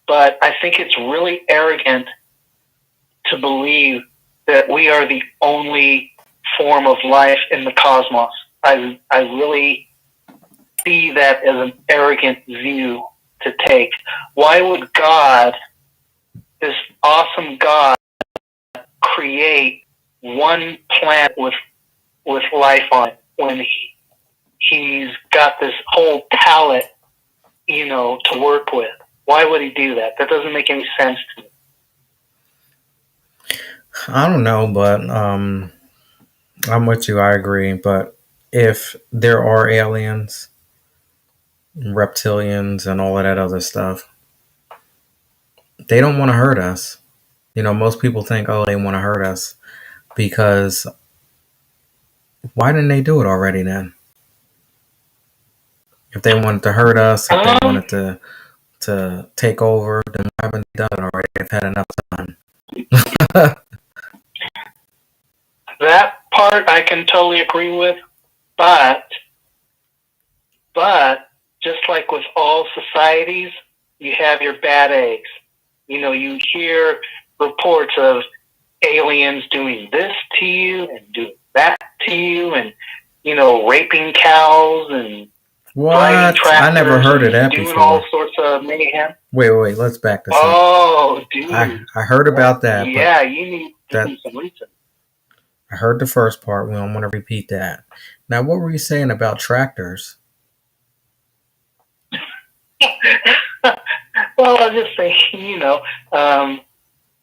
but I think it's really arrogant to believe that we are the only form of life in the cosmos. I really see that as an arrogant view to take. Why would God, this awesome God, create one planet with life on it when he's got this whole palette, to work with? Why would he do that? That doesn't make any sense to me. I don't know, but I'm with you. I agree. But if there are aliens, reptilians, and all of that other stuff, they don't want to hurt us. Most people think, oh, they want to hurt us because why didn't they do it already then? If they wanted to hurt us, if they wanted to take over, then why haven't they done it already? They've had enough time. That part I can totally agree with, but just like with all societies, you have your bad eggs. You hear reports of aliens doing this to you and doing that to you, and raping cows and what? I never heard of that before. Doing all sorts of mayhem. Wait, let's back this up. Oh, dude. I heard about that. Yeah, you need to do some research. I heard the first part. We don't want to repeat that. Now, what were you saying about tractors? Well, I was just saying,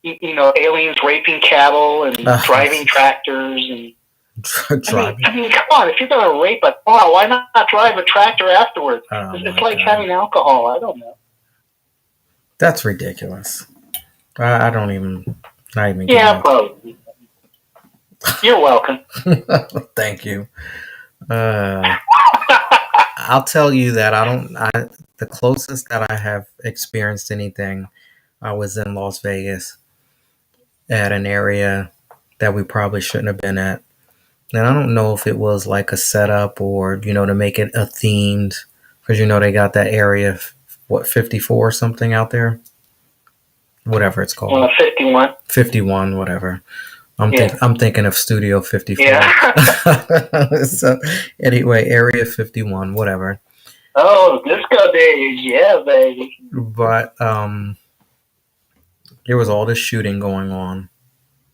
aliens raping cattle and driving tractors and driving. I mean, come on! If you're gonna rape a cow, why not drive a tractor afterwards? It's like having alcohol. I don't know. That's ridiculous. I don't even. Not even. Yeah, probably. You're welcome. Thank you. I'll tell you that the closest that I have experienced anything, I was in Las Vegas at an area that we probably shouldn't have been at. And I don't know if it was like a setup or, to make it a themed, because, they got that area, 54 or something out there? Whatever it's called. 51. 51, whatever. I'm thinking of Studio 54. Yeah. So anyway, Area 51, whatever. Oh, disco days, yeah, baby. But there was all this shooting going on,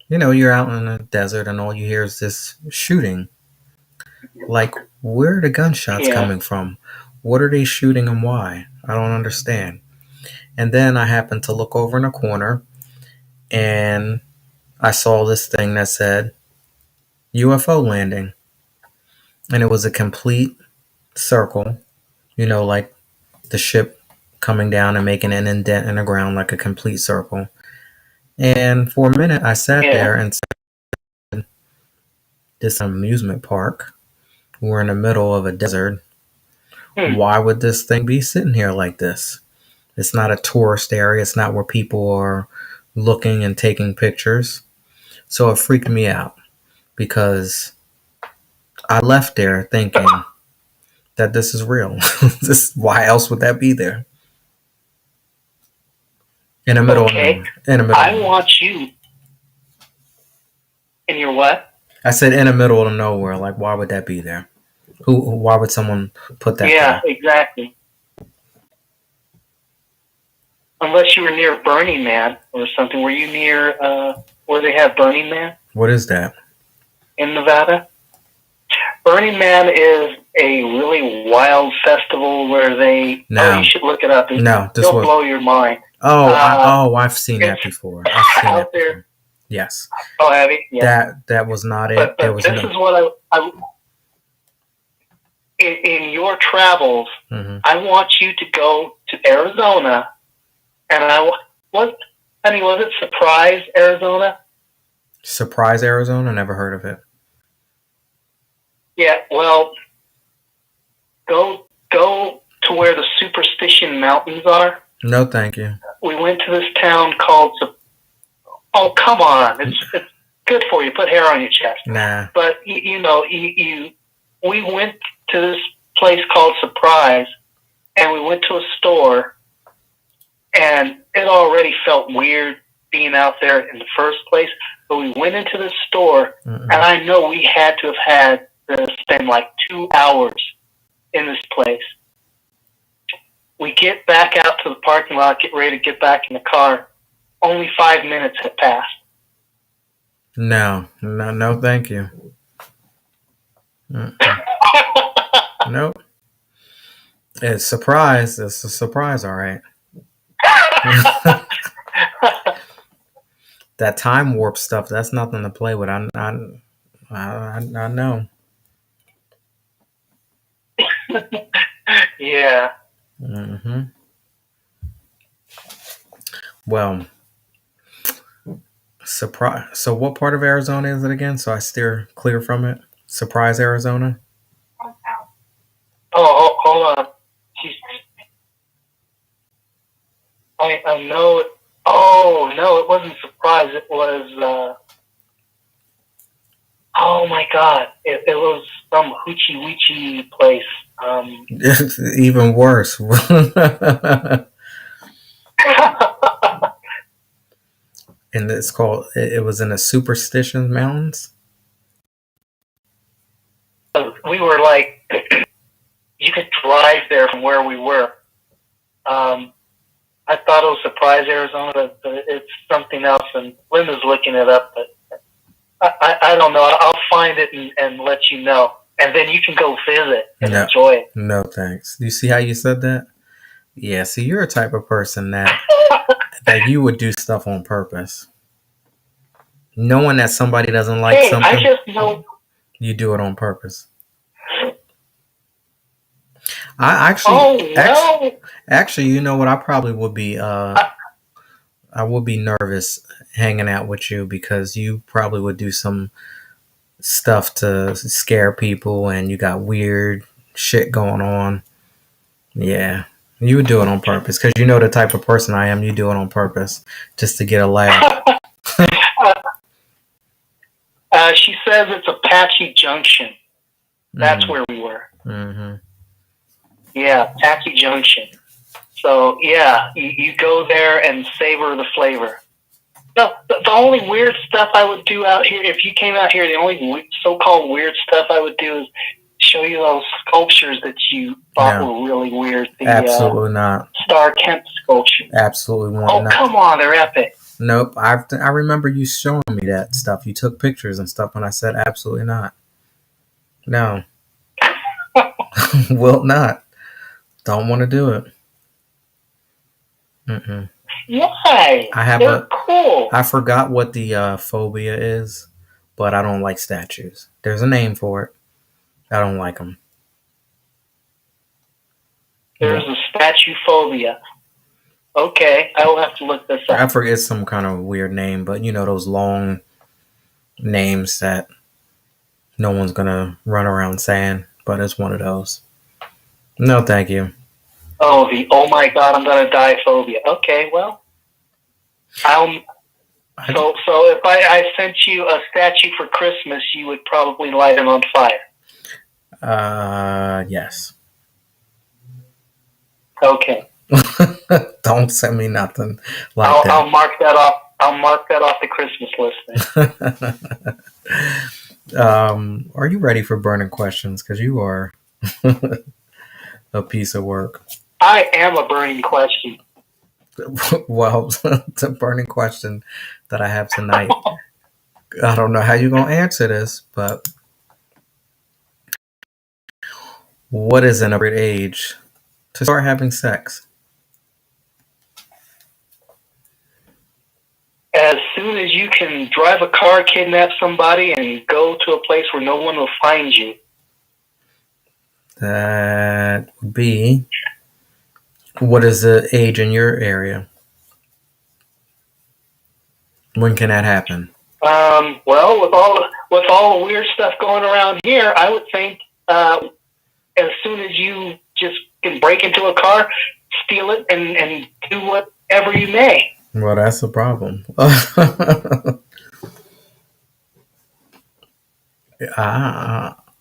You're out in the desert and all you hear is this shooting. Like, where are the gunshots Yeah. coming from? What are they shooting and why? I don't understand. And then I happened to look over in a corner and I saw this thing that said UFO landing. And it was a complete circle, like the ship coming down and making an indent in the ground like a complete circle. And for a minute, I sat Yeah. there and said, this amusement park. We're in the middle of a desert. Hmm. Why would this thing be sitting here like this? It's not a tourist area. It's not where people are looking and taking pictures. So it freaked me out because I left there thinking that this is real. Why else would that be there? In the middle of Okay. nowhere. In the middle of I nowhere. want you in your what? I said in the middle of nowhere. Like, why would that be there? Why would someone put that Yeah, there? exactly. Unless you were near Burning Man or something. Were you near where they have Burning Man What is that? in Nevada? Burning Man is a really wild festival where they. Oh, you No. should look it up. No, this It'll was. blow your mind. I've seen that It's before. I've seen out that there. before. Yes. Oh, have you? Yeah. That was not it. But There was this no. is what I in your travels. Mm-hmm. I want you to go to Arizona, and what, honey, was it Surprise, Arizona? Surprise, Arizona. Never heard of it. Yeah. Well, go to where the Superstition Mountains are. No, thank you. We went to this town called. Oh, come on! It's good for you. Put hair on your chest. Nah. But we went to this place called Surprise, and we went to a store, and it already felt weird being out there in the first place. But we went into the store, and I know we had to have had to spend like 2 hours in this place. We get back out to the parking lot, get ready to get back in the car. Only 5 minutes had passed. No, thank you. Nope. It's surprise. It's a surprise, all right. That time warp stuff, that's nothing to play with. I know. Yeah. Mm-hmm. Well, surprise. So, what part of Arizona is it again? So I steer clear from it. Surprise, Arizona. Oh, hold on. I know it. Oh, no, it wasn't Surprise. It was, oh my God. It was some hoochie woochie place. Even worse. And it's called. It was in the Superstition Mountains. We were like, you could drive there from where we were. I thought it was Surprise, Arizona, but it's something else, and Linda's looking it up, but I don't know. I'll find it and let you know. And then you can go visit and enjoy it. No, thanks. Do you see how you said that? Yeah, see, you're a type of person that you would do stuff on purpose. Knowing that somebody doesn't like something, I just know. You do it on purpose. I actually, you know what? I probably would be. I would be nervous hanging out with you because you probably would do some stuff to scare people, and you got weird shit going on. Yeah, you would do it on purpose because you know the type of person I am. You do it on purpose just to get a laugh. She says it's Apache Junction. That's where we were. Mm-hmm. Yeah, Apache Junction. So, yeah, you go there and savor the flavor. The only weird stuff I would do out here, if you came out here, the only so-called weird stuff I would do is show you those sculptures that you thought were really weird. The absolutely not. Star Kemp sculpture. Absolutely not. Oh, come on, they're epic. Nope. I remember you showing me that stuff. You took pictures and stuff, and I said absolutely not. No. Will not. Don't want to do it. Mm-mm. Why? They're cool. I forgot what the phobia is, but I don't like statues. There's a name for it. I don't like them. There's a statue phobia. Okay, I will have to look this up. I forget some kind of weird name, but you know those long names that no one's gonna run around saying, but it's one of those. No, thank you. Oh, the oh my god, I'm gonna die phobia. Okay, well, so if I sent you a statue for Christmas, you would probably light it on fire. Yes. Okay. Don't send me nothing like that. I'll mark that off. I'll mark that off the Christmas list then. Are you ready for burning questions? Because you are a piece of work. I am a burning question. Well, the burning question that I have tonight. I don't know how you're gonna answer this, but what is an appropriate age to start having sex? As soon as you can drive a car, kidnap somebody, and go to a place where no one will find you. That would be. What is the age in your area? When can that happen? Well, with all the weird stuff going around here, I would think as soon as you just can break into a car, steal it, and do whatever you may. Well, that's the problem. I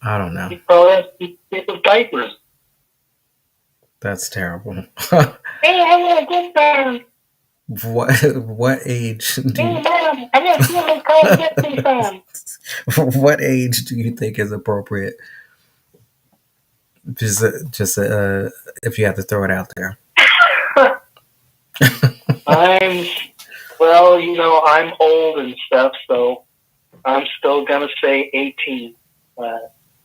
don't know. You probably have to get with diapers. That's terrible. Hey, I want to get there. What age do you? Hey, Mom, I got to see my car get me from. What age do you think is appropriate? Just if you have to throw it out there. I'm old and stuff, so I'm still gonna say 18.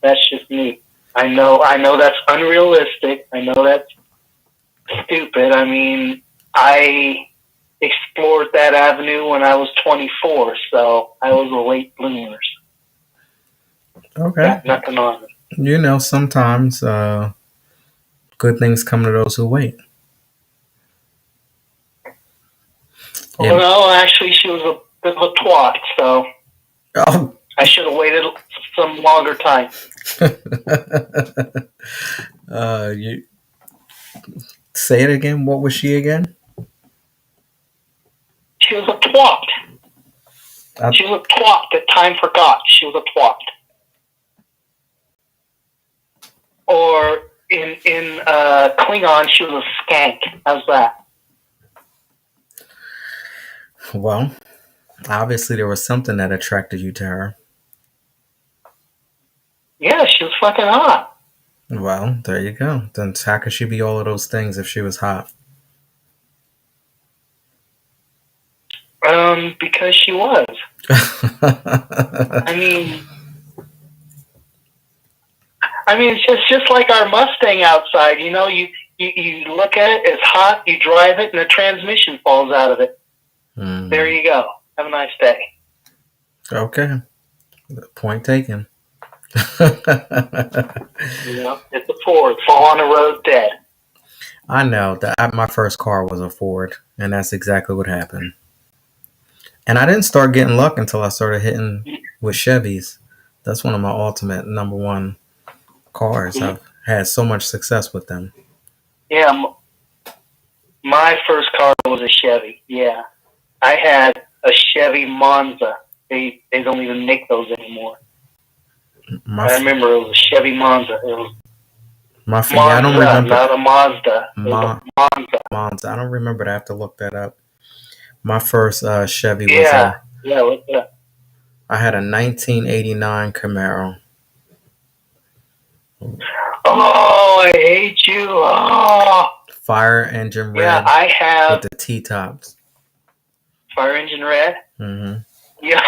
That's just me. I know that's unrealistic. I know that's stupid. I mean, I explored that avenue when I was 24, so I was a late bloomer. Okay. Got nothing on it. Sometimes good things come to those who wait. Well, no, actually, she was a bit of a twat, so I should have waited some longer time. You say it again. What was she again? She was a twat. She was a twat that time forgot. She was a twat. Or in Klingon, she was a skank. How's that? Well, obviously there was something that attracted you to her. Yeah, she was fucking hot. Well, there you go. Then how could she be all of those things if she was hot? Because she was. I mean, it's just like our Mustang outside. You look at it, it's hot, you drive it, and the transmission falls out of it. Mm. There you go. Have a nice day. Okay. Point taken. It's a Ford. Fall on the road dead. I know that my first car was a Ford, and that's exactly what happened. And I didn't start getting luck until I started hitting with Chevys. That's one of my ultimate number one cars. Mm-hmm. I've had so much success with them. Yeah, my first car was a Chevy. Yeah, I had a Chevy Monza. They don't even make those anymore. I remember it was a Chevy Monza. It was Monza, I don't remember. Not a Mazda. Monza. Monza. I don't remember. I have to look that up. My first Chevy was look it up. I had a 1989 Camaro. Oh, I hate you. Oh, Fire engine yeah, red I with have the T-tops. fire engine red. Mm-hmm. Yeah.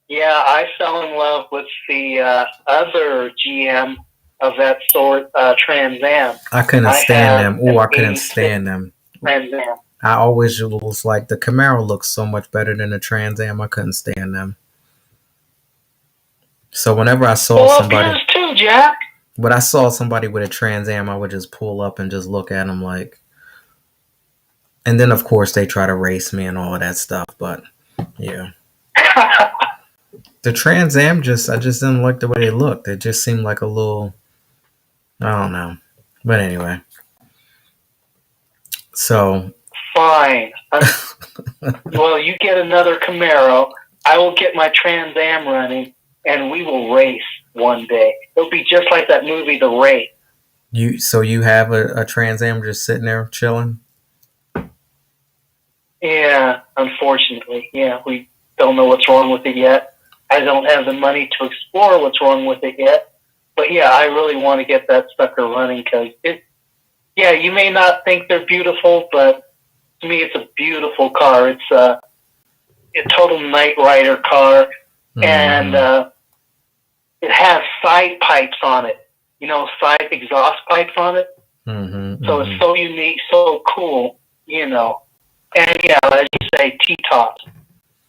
Yeah, I fell in love with the other GM of that sort, Trans Am. I couldn't I stand have them. Ooh, an I couldn't 86 stand them. Trans Am. I always was like, the Camaro looks so much better than the Trans Am. I couldn't stand them. So whenever I saw Pull up somebody, yours too, Jack. when I saw somebody with a Trans Am, I would just pull up and just look at them like. And then of course they try to race me and all of that stuff. But yeah, the Trans Am I just didn't like the way they looked. It just seemed like a little, I don't know. But anyway, so Fine. Well, you get another Camaro. I will get my Trans Am running, and we will race one day. It'll be just like that movie, The Race. you have a Trans Am just sitting there chilling. Yeah, unfortunately. Yeah, we don't know what's wrong with it yet. I don't have the money to explore what's wrong with it yet. But yeah, I really want to get that sucker running because yeah, you may not think they're beautiful, but to me it's a beautiful car. It's a total night rider car, and it has side pipes on it. Side exhaust pipes on it. So it's so unique, so cool, And yeah, as you say, T-tops.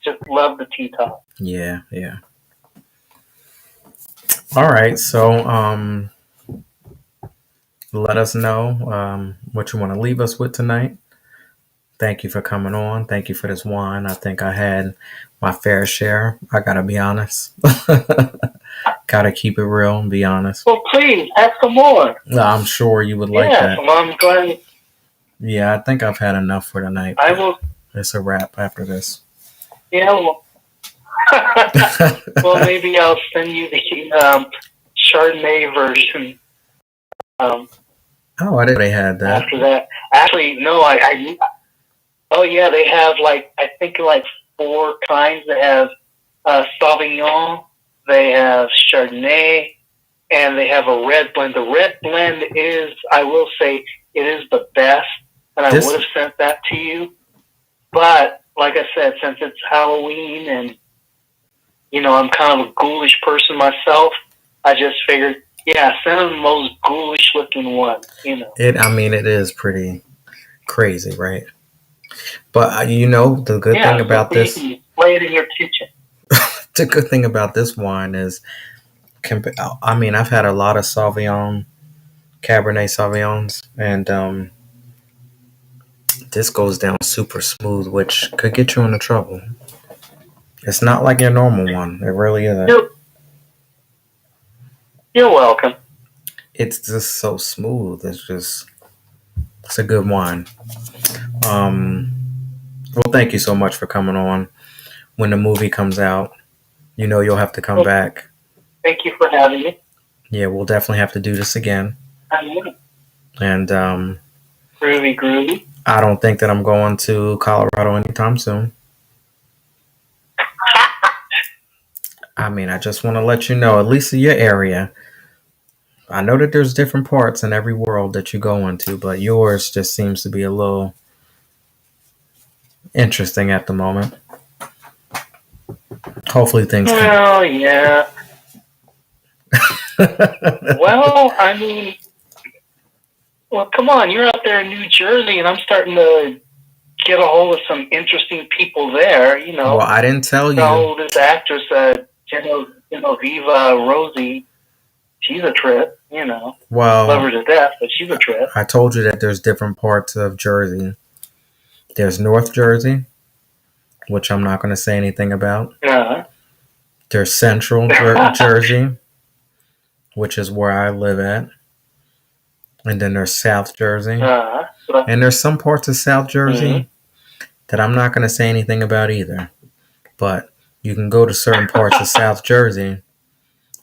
Just love the T-top. Yeah, yeah. All right, so let us know what you want to leave us with tonight. Thank you for coming on. Thank you for this wine. I think I had my fair share. I gotta be honest. Gotta keep it real and be honest. Well, please, have some more. I'm sure you would like that. Well, I'm glad. Yeah, I think I've had enough for tonight. I will. It's a wrap after this. Yeah, well, maybe I'll send you the Chardonnay version. Oh, I didn't know they had that. After that, actually, no, oh yeah, they have I think 4 kinds. They have Sauvignon, they have Chardonnay, and they have a red blend. The red blend is, I will say, it is the best, and I would have sent that to you. But like I said, since it's Halloween and I'm kind of a ghoulish person myself, I just figured, yeah, send them the most ghoulish looking one. It is pretty crazy, right? But the good thing about this, you can play it in your kitchen. The good thing about this wine is, I've had a lot of Cabernet Sauvignons, and this goes down super smooth, which could get you into trouble. It's not like your normal one. It really isn't. You're welcome. It's just so smooth. It's a good wine. Well, thank you so much for coming on. When the movie comes out, you'll have to come back. Thank you for having me. Yeah, we'll definitely have to do this again. And groovy. I don't think that I'm going to Colorado anytime soon. I just want to let you know, at least in your area. I know that there's different parts in every world that you go into, but yours just seems to be a little interesting at the moment. Hopefully things can... Well, yeah. Well, come on. You're out there in New Jersey, and I'm starting to get a hold of some interesting people there, Well, I didn't tell you. This actress, Viva Rosie, she's a trip, Well, love her to death, but she's a trip. I told you that there's different parts of Jersey. There's North Jersey, which I'm not going to say anything about. There's Central Jersey, which is where I live at. And then there's South Jersey. And there's some parts of South Jersey that I'm not going to say anything about either. But you can go to certain parts of South Jersey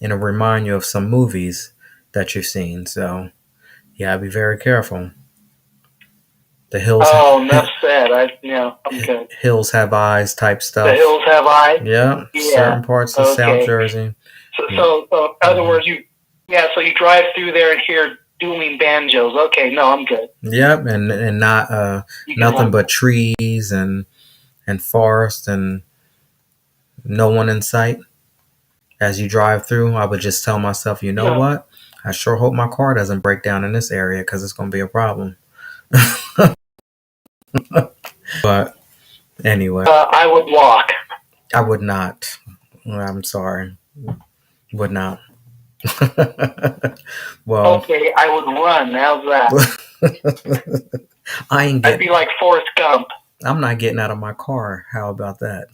and it'll remind you of some movies that you've seen. So, yeah, be very careful. The hills. Oh, enough said. I'm good. Hills have eyes type stuff. The hills have eyes? Yeah. Certain parts of South Jersey. So in other words, so you drive through there and hear dueling banjos. Okay, no, I'm good. Yep, and not nothing but trees and forest and no one in sight. As you drive through, I would just tell myself, you know what? I sure hope my car doesn't break down in this area because it's going to be a problem. But anyway, I would walk. I would not. I'm sorry. Would not. Well, okay, I would run. How's that? I'd be like Forrest Gump. I'm not getting out of my car. How about that?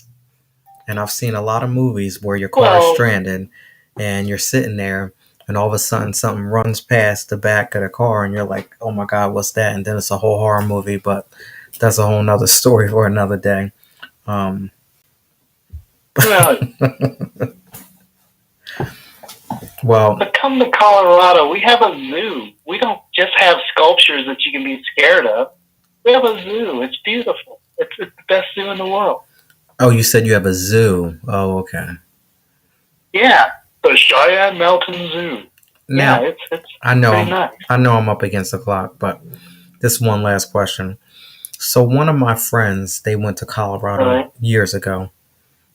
And I've seen a lot of movies where your car is stranded and you're sitting there and all of a sudden something runs past the back of the car and you're like, oh my God, what's that? And then it's a whole horror movie, but that's a whole nother story for another day. Well, but come to Colorado, we have a zoo. We don't just have sculptures that you can be scared of. We have a zoo. It's beautiful. It's the best zoo in the world. Oh, you said you have a zoo. Oh, okay. Yeah, the Cheyenne Mountain Zoo. Now, yeah, it's I know, nice. I know I'm up against the clock, but this one last question. So one of my friends, they went to Colorado years ago,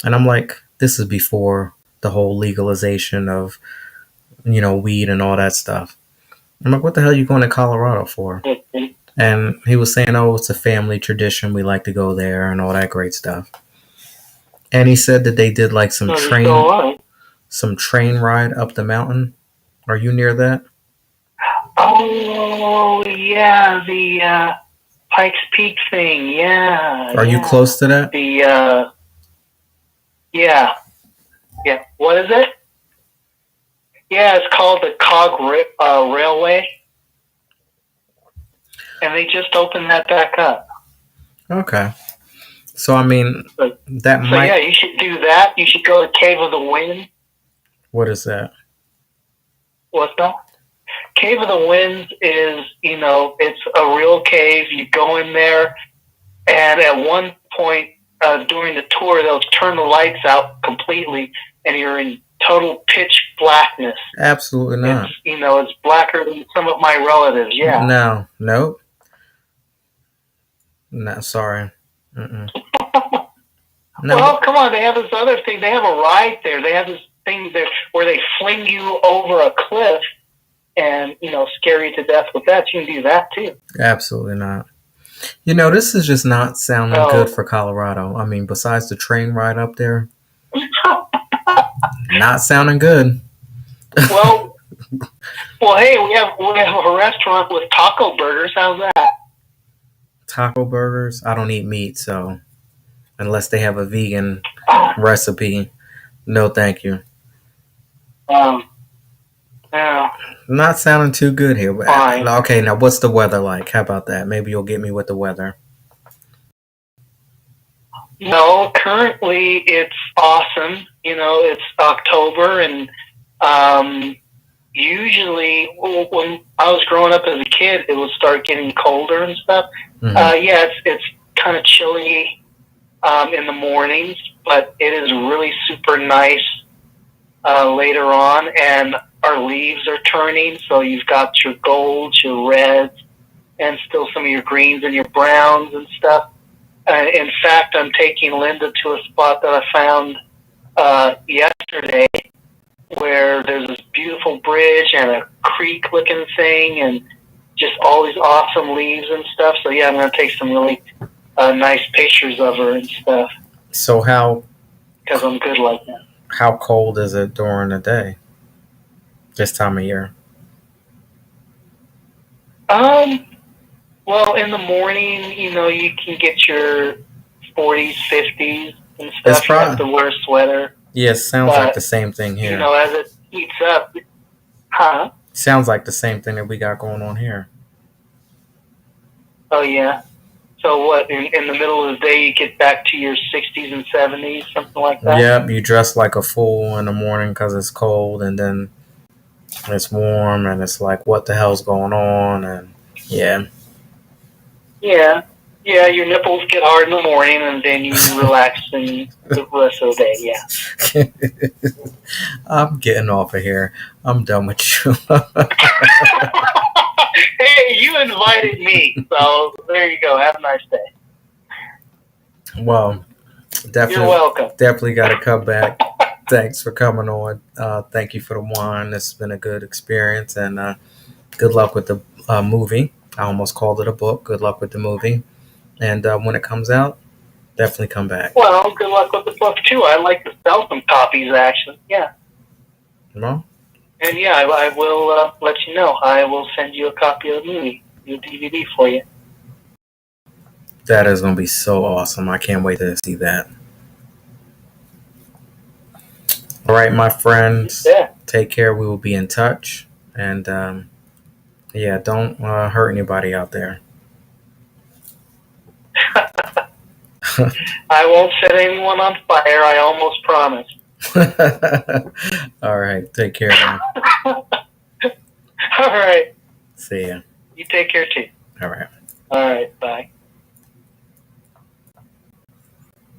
and I'm like, this is before the whole legalization of, weed and all that stuff. I'm like, what the hell are you going to Colorado for? And he was saying, oh, it's a family tradition. We like to go there and all that great stuff. And he said that they did like some train ride up the mountain. Are you near that? Oh, yeah, the Pikes Peak thing. Yeah. Are you close to that? Yeah. What is it? Yeah, it's called the Cog Railway. And they just opened that back up. Okay. So, I mean, yeah, you should do that. You should go to Cave of the Winds. What is that? What's that? Cave of the Winds is, it's a real cave. You go in there, and at one point during the tour, they'll turn the lights out completely, and you're in total pitch blackness. Absolutely not. It's blacker than some of my relatives. Yeah. No. Nope. No, sorry. No. Well, come on. They have this other thing. They have a ride there. They have this thing there where they fling you over a cliff and, scare you to death with that. You can do that, too. Absolutely not. This is just not sounding good for Colorado. I mean, besides the train ride up there, not sounding good. Well, hey, we have a restaurant with taco burgers. How's that? Taco burgers? I don't eat meat, so unless they have a vegan recipe, no thank you. Yeah. Not sounding too good here. Fine. Okay, now what's the weather like? How about that? Maybe you'll get me with the weather. No, currently it's awesome. It's October, and usually when I was growing up as a kid, it would start getting colder and stuff. Mm-hmm. It's kind of chilly in the mornings, but it is really super nice later on, and our leaves are turning, so you've got your golds, your reds, and still some of your greens and your browns and stuff. In fact, I'm taking Linda to a spot that I found yesterday where there's this beautiful bridge and a creek-looking thing and just all these awesome leaves and stuff. So, yeah, I'm going to take some really nice pictures of her and stuff. So because I'm good like that. How cold is it during the day? This time of year? Well, in the morning, you can get your 40s, 50s and stuff. You have to wear a sweater. Yes, sounds like the same thing here. As it heats up. Huh? Sounds like the same thing that we got going on here. Oh, yeah. So what, in the middle of the day, you get back to your 60s and 70s, something like that? Yep, you dress like a fool in the morning because it's cold, and then it's warm, and it's like, what the hell's going on? And yeah. Yeah. Yeah, your nipples get hard in the morning, and then you relax and the rest of the day. Yeah. I'm getting off of here. I'm done with you. Hey, you invited me, so there you go. Have a nice day. Well, You're definitely, welcome. definitely got to come back. Thanks for coming on. Thank you for the wine. This has been a good experience, and good luck with the movie. I almost called it a book. Good luck with the movie, and when it comes out, definitely come back. Well, good luck with the book too. I like to sell some copies, actually. Yeah. Well, And yeah, I will let you know. I will send you a copy of the movie, your DVD for you. that is going to be so awesome. I can't wait to see that. All right, my friends, Yeah. take care. We will be in touch, and yeah, don't hurt anybody out there. I won't set anyone on fire. I almost promise. All right, take care, man. All right. See ya. You take care too. All right. All right. Bye.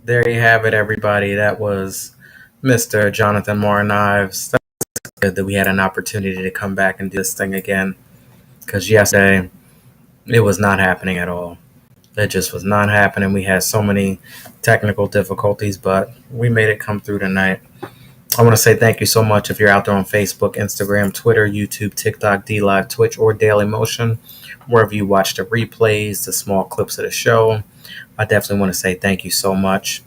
There you have it, everybody. That was Mr. Jonathan Martin Ives. That's good that we had an opportunity to come back and do this thing again. Because yesterday, it was not happening at all. It just was not happening. We had so many technical difficulties, but we made it come through tonight. I want to say thank you so much if you're out there on Facebook, Instagram, Twitter, YouTube, TikTok, DLive, Twitch, or Daily Motion, wherever you watch the replays, the small clips of the show. I definitely want to say thank you so much.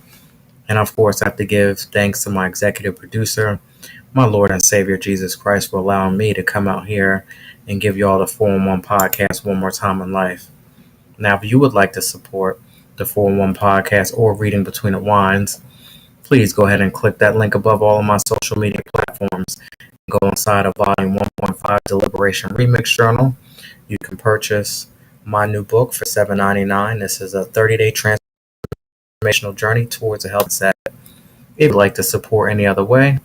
And of course, I have to give thanks to my executive producer, my Lord and Savior Jesus Christ, for allowing me to come out here and give you all the 411 podcast one more time in life. Now, if you would like to support the 411 podcast or Reading Between the Wines, please go ahead and click that link above all of my social media platforms. Go inside of Volume 1.5 Deliberation Remix Journal. You can purchase my new book for $7.99. This is a 30-day transformational journey towards a healthy set. If you'd like to support any other way,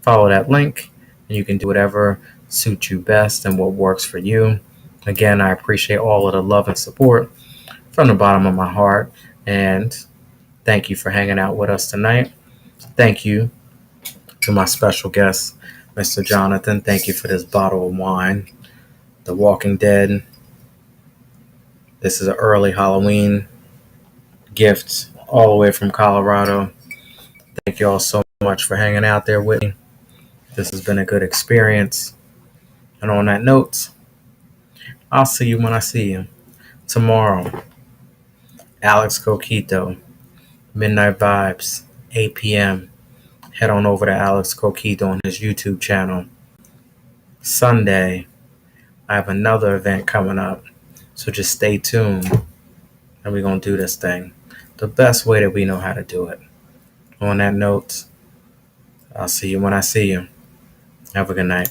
follow that link, and you can do whatever suits you best and what works for you. Again, I appreciate all of the love and support from the bottom of my heart, and thank you for hanging out with us tonight. Thank you to my special guest, Mr. Jonathan. Thank you for this bottle of wine. The Walking Dead. This is an early Halloween gift all the way from Colorado. Thank you all so much for hanging out there with me. This has been a good experience. And on that note, I'll see you when I see you. Tomorrow, Alex Coquito, Midnight Vibes, 8 p.m. Head on over to Alex Coquito on his YouTube channel. Sunday, I have another event coming up. So just stay tuned and we're going to do this thing the best way that we know how to do it. On that note, I'll see you when I see you. Have a good night.